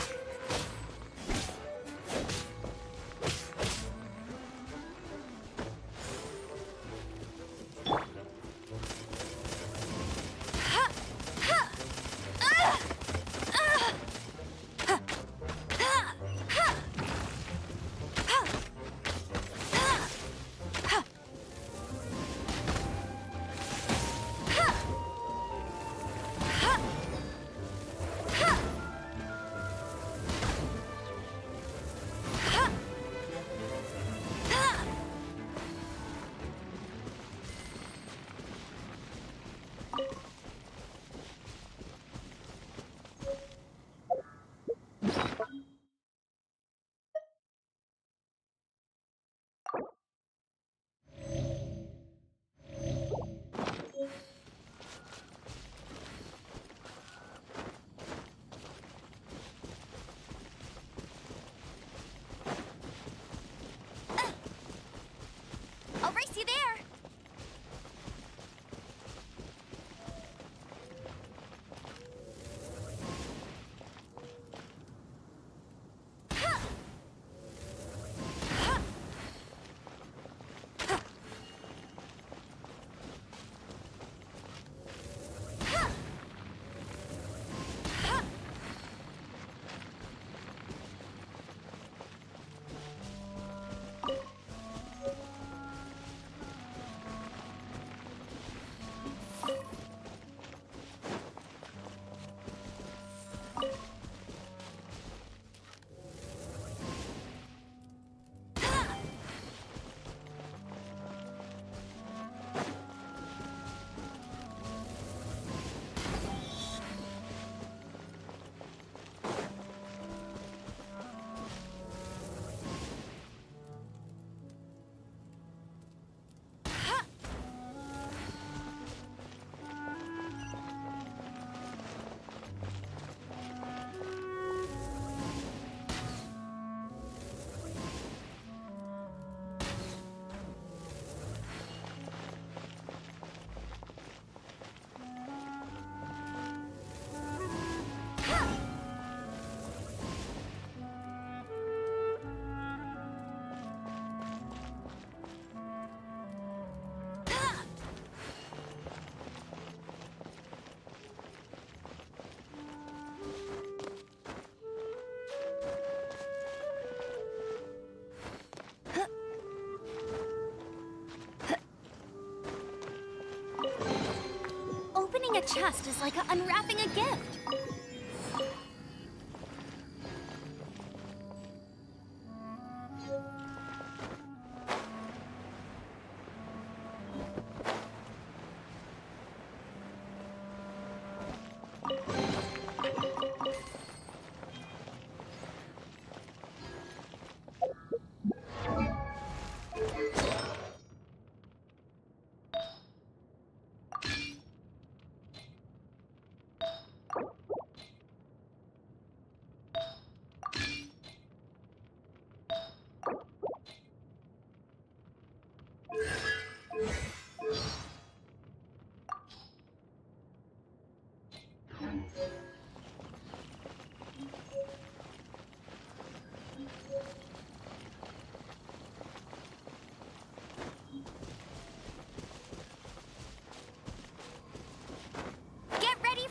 Opening a chest is like unwrapping a gift.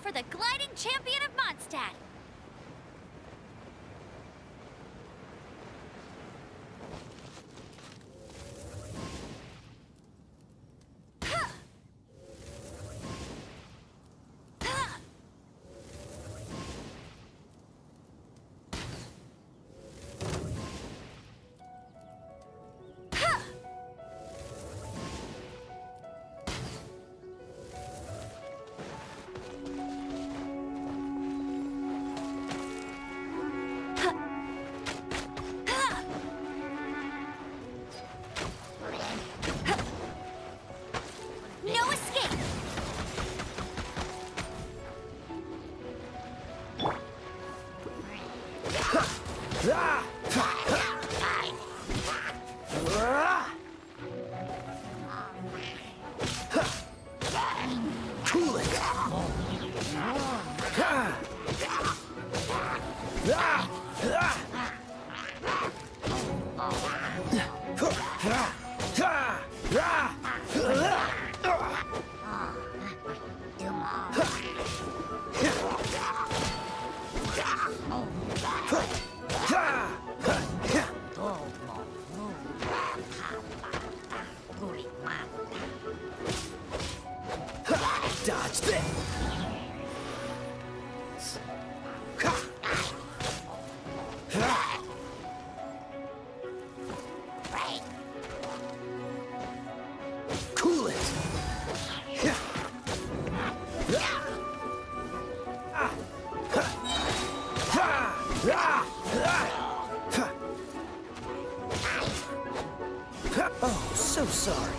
For the gliding champion of Mondstadt. Dodge this! Cool it! Oh, so sorry.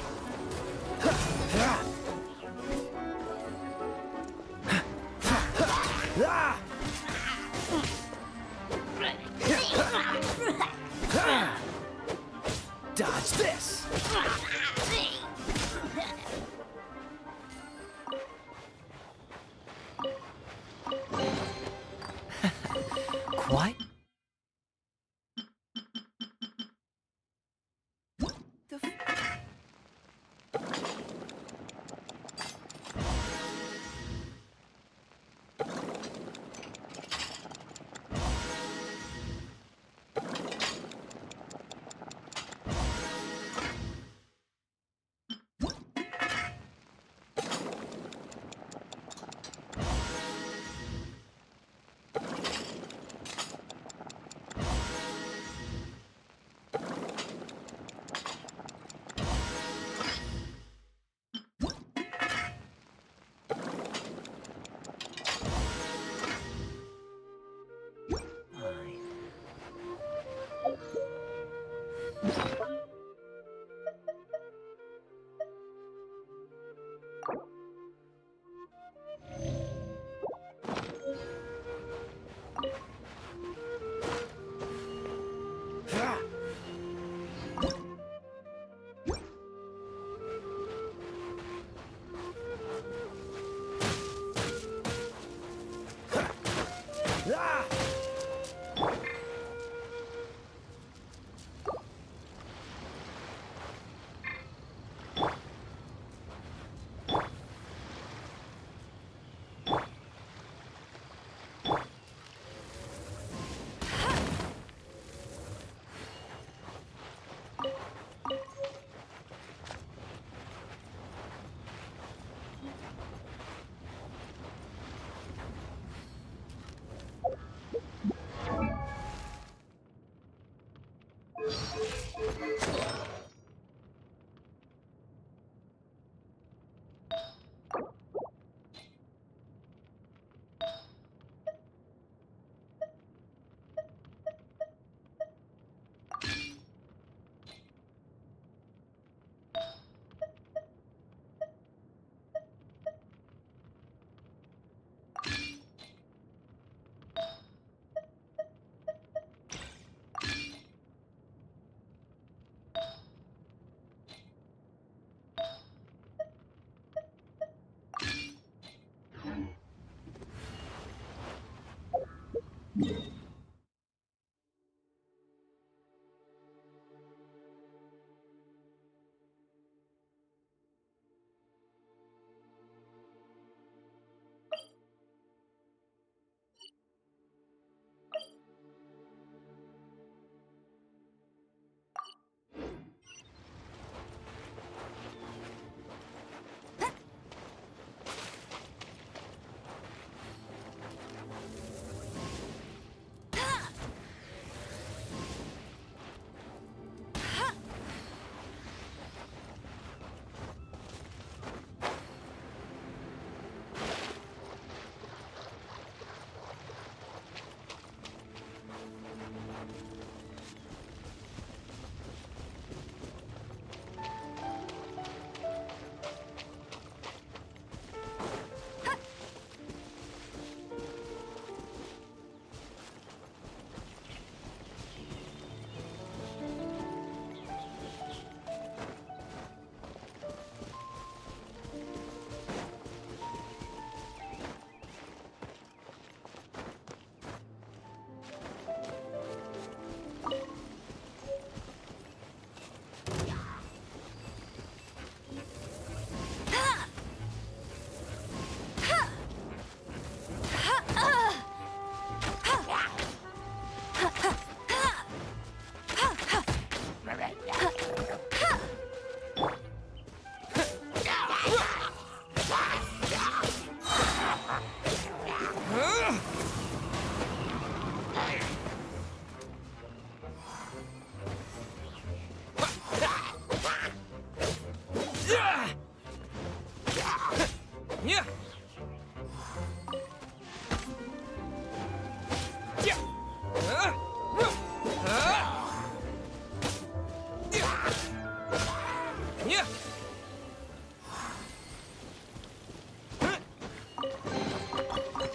Dodge this! Quite.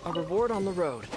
A reward on the road.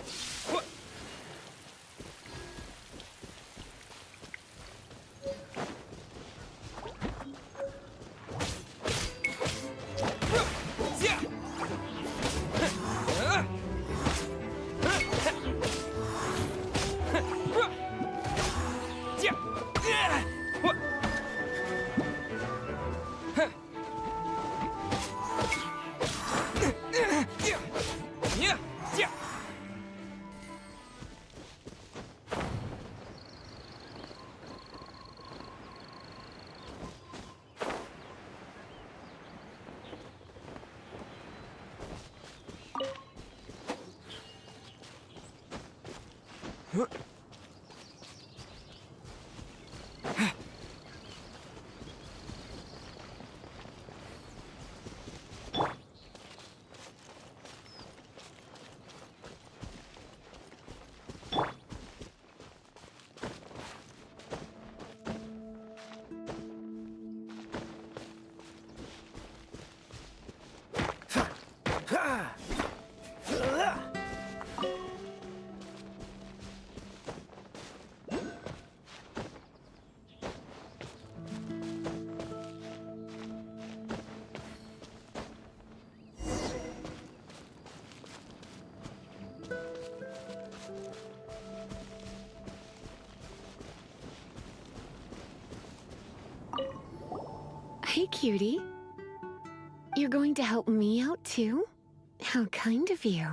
Hey, cutie. You're going to help me out, too? How kind of you.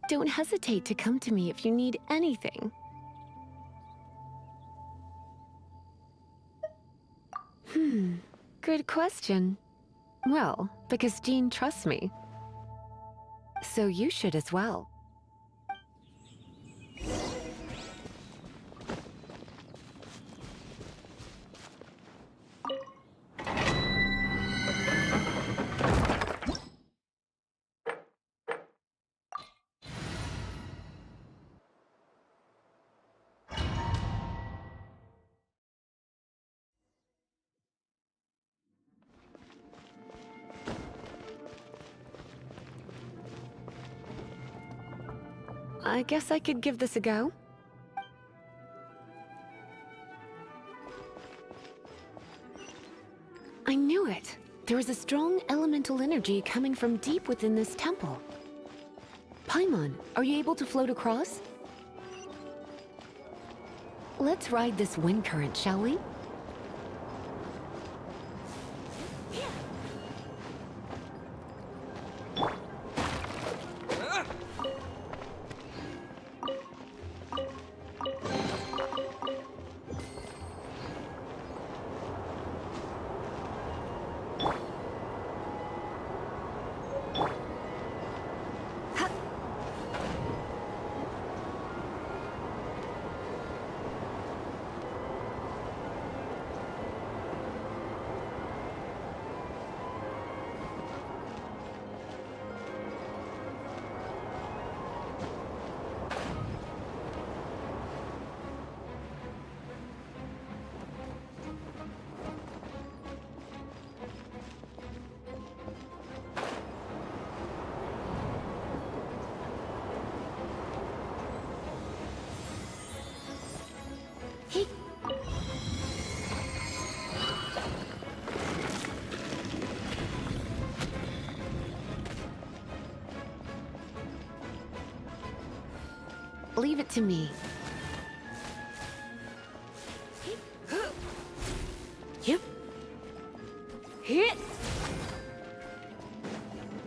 Don't hesitate to come to me if you need anything. Good question. Well, because Jean trusts me. So you should as well. I guess I could give this a go. I knew it. There was a strong elemental energy coming from deep within this temple. Paimon, are you able to float across? Let's ride this wind current, shall we? Leave it to me. Yep. Hit.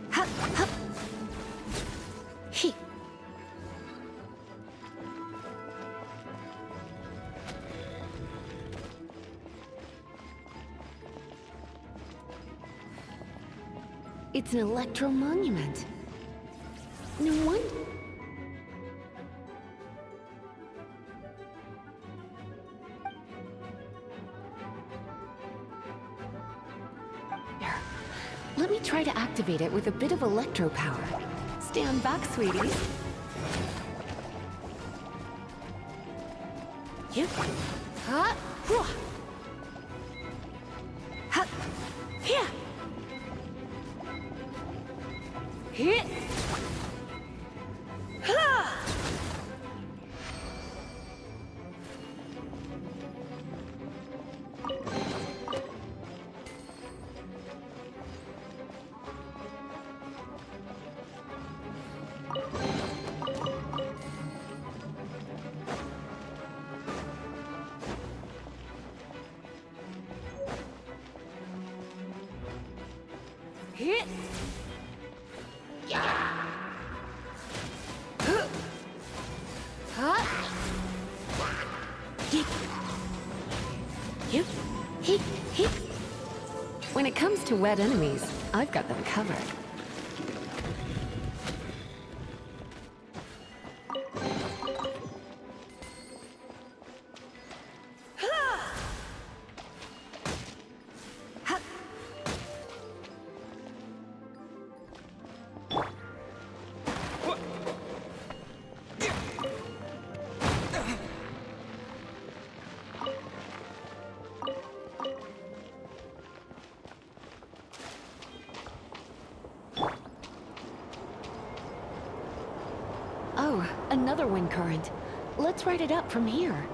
Hup, hup. He. It's an electro monument. No wonder. Let me try to activate it with a bit of electro power. Stand back, sweeties. Yep. Ha! Hua! Ha! Here! Hit! Ha! Hit! When it comes to wet enemies, I've got them covered. Oh, another wind current. Let's ride it up from here.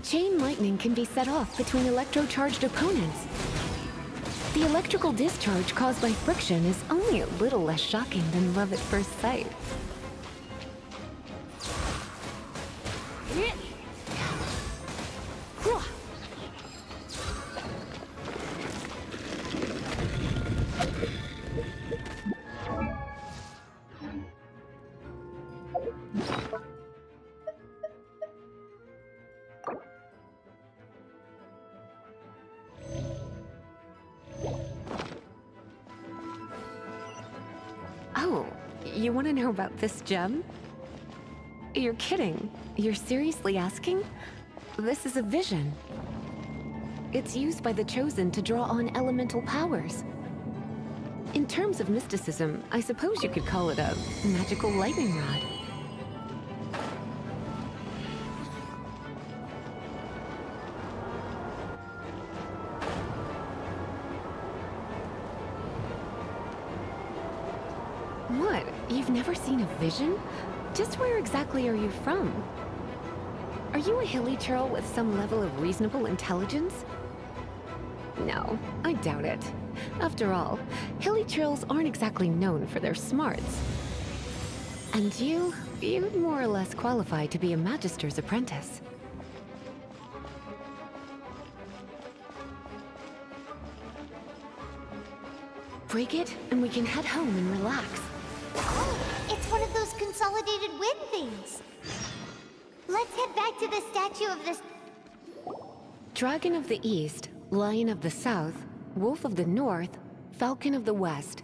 Chain lightning can be set off between electro-charged opponents. The electrical discharge caused by friction is only a little less shocking than love at first sight. You want to know about this gem? You're kidding. You're seriously asking? This is a vision. It's used by the Chosen to draw on elemental powers. In terms of mysticism, I suppose you could call it a magical lightning rod. What? You've never seen a vision? Just where exactly are you from? Are you a hilly churl with some level of reasonable intelligence? No, I doubt it. After all, hilly churls aren't exactly known for their smarts. And you'd more or less qualify to be a magister's apprentice. Break it, and we can head home and relax. Oh, it's one of those consolidated wind things. Let's head back to the statue of this... Dragon of the East, Lion of the South, Wolf of the North, Falcon of the West.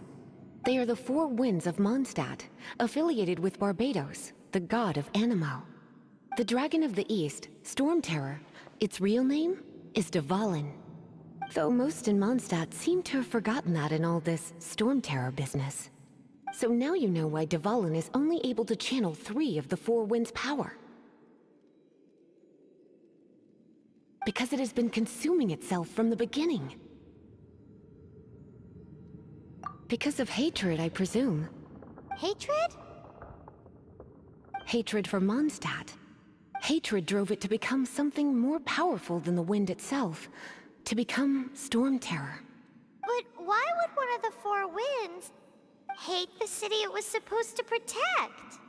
They are the four winds of Mondstadt, affiliated with Barbados, the god of Anemo. The Dragon of the East, Storm Terror, its real name is Dvalin. Though most in Mondstadt seem to have forgotten that in all this Storm Terror business. So now you know why Dvalin is only able to channel 3 of the four winds' power. Because it has been consuming itself from the beginning. Because of hatred, I presume. Hatred? Hatred for Mondstadt. Hatred drove it to become something more powerful than the wind itself. To become Storm Terror. But why would one of the four winds hate the city it was supposed to protect?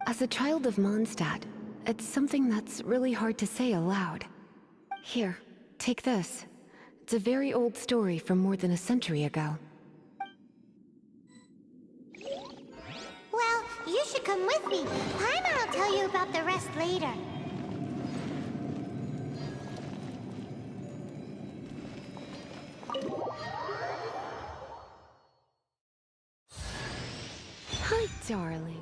As a child of Mondstadt, it's something that's really hard to say aloud. Here, take this. It's a very old story from more than a century ago. Well, you should come with me. Paimon will tell you about the rest later. Hi, darling.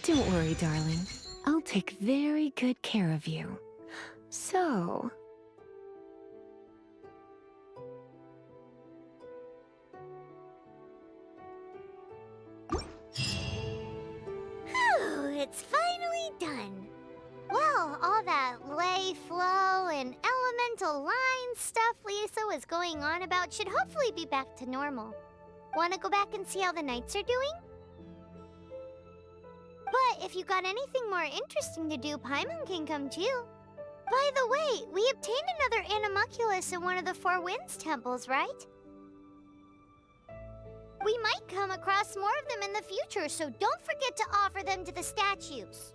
Don't worry, darling. I'll take very good care of you. So... Whew, it's finally done. Well, all that lay, flow, and elemental line stuff Lisa was going on about should hopefully be back to normal. Wanna go back and see how the knights are doing? But if you got anything more interesting to do, Paimon can come too. By the way, we obtained another Animalculus in one of the Four Winds temples, right? We might come across more of them in the future, so don't forget to offer them to the statues.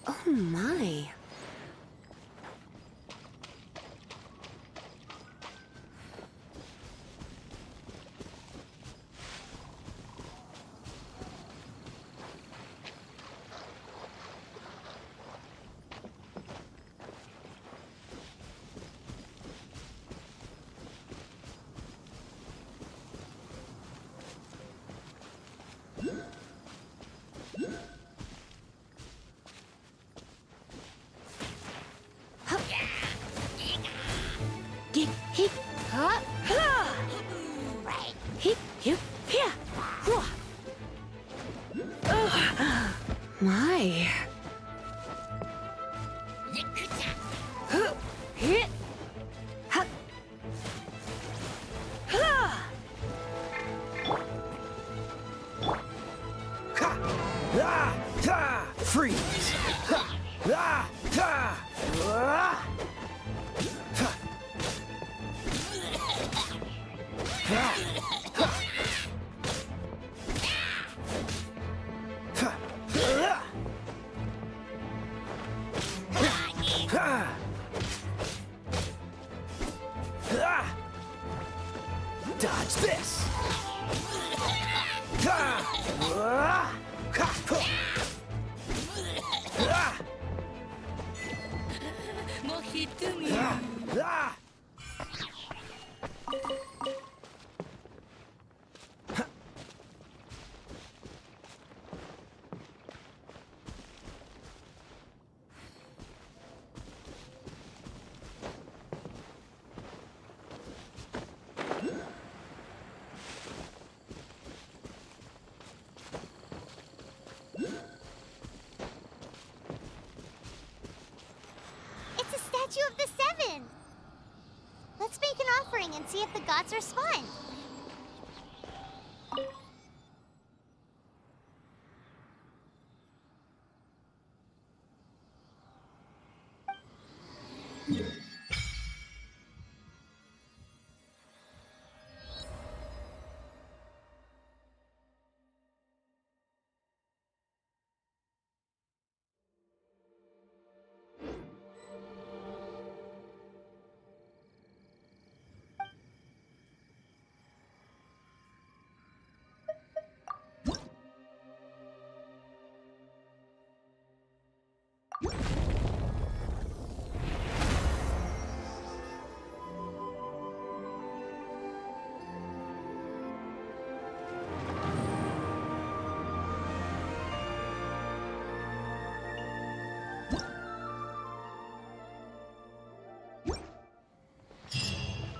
Oh my. My. Freeze! Dodge this! It's a statue of the Seven! Let's make an offering and see if the gods respond.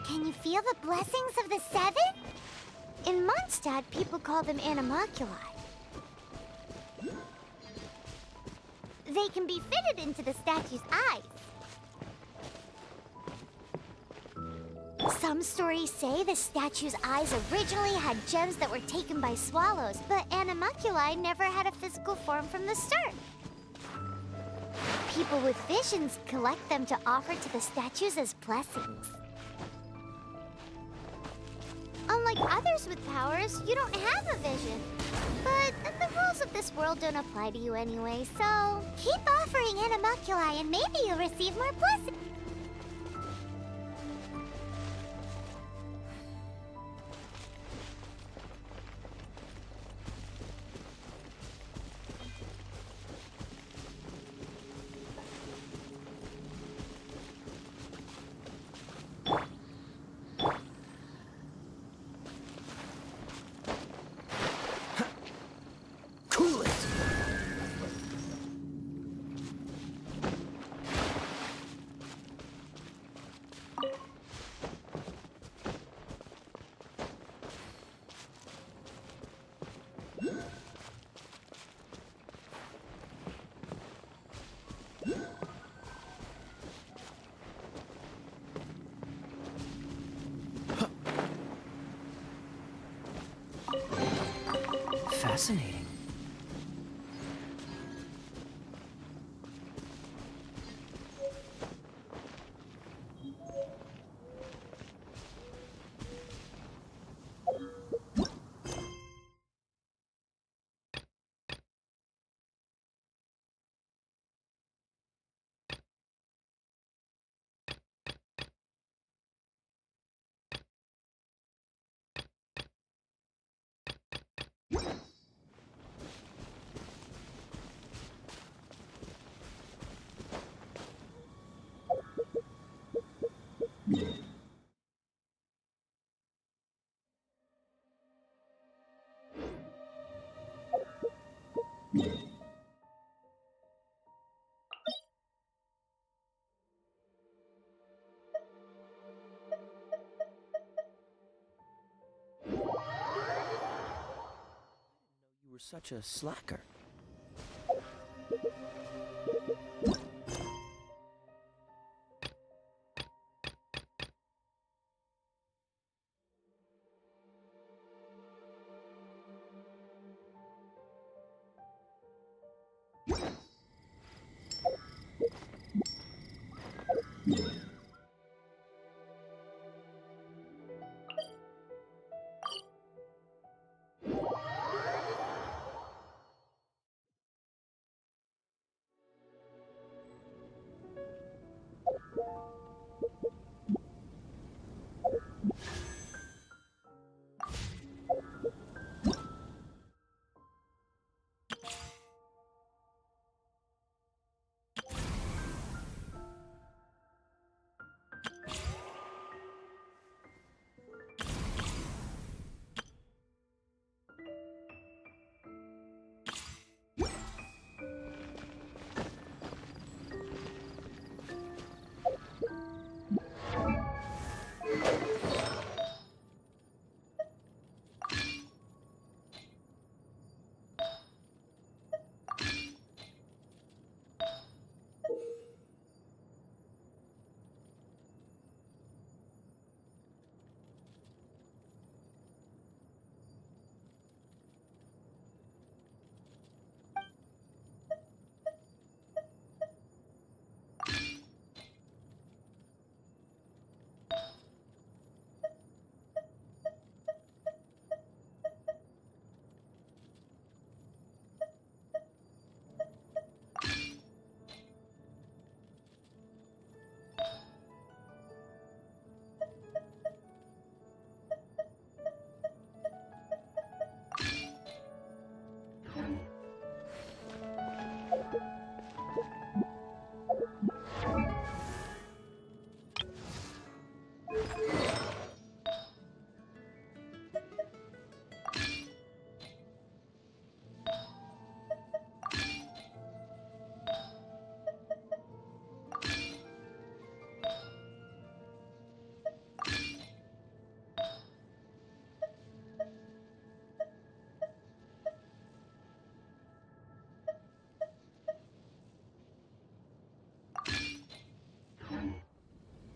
Can you feel the blessings of the Seven? In Mondstadt, people call them animalculi. They can be fitted into the statue's eyes. Some stories say the statue's eyes originally had gems that were taken by swallows, but animalculi never had a physical form from the start. People with visions collect them to offer to the statues as blessings. Unlike others with powers, you don't have a vision. But the rules of this world don't apply to you anyway, so keep offering animalculi and maybe you'll receive more blessings. Cool it! Fascinating. such a slacker?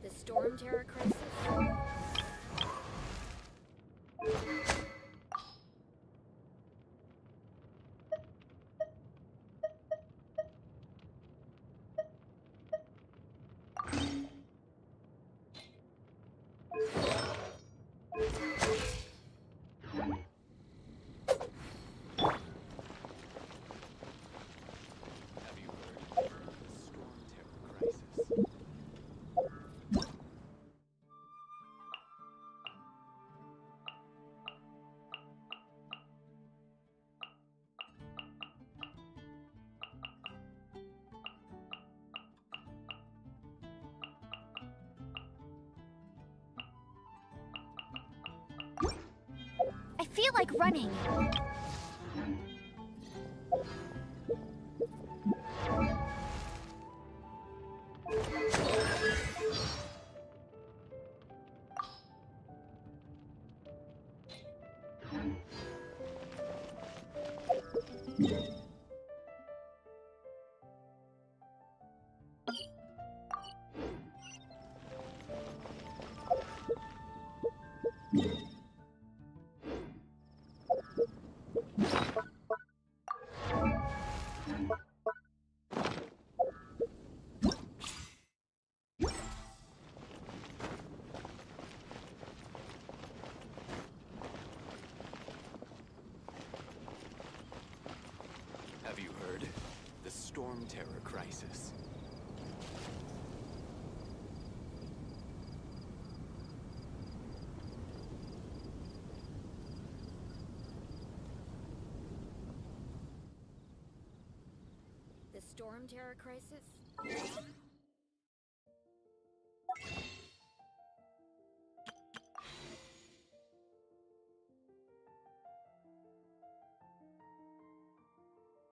The Storm Terror Crisis? I feel like running. Have you heard? The Storm Terror Crisis. The Storm Terror Crisis?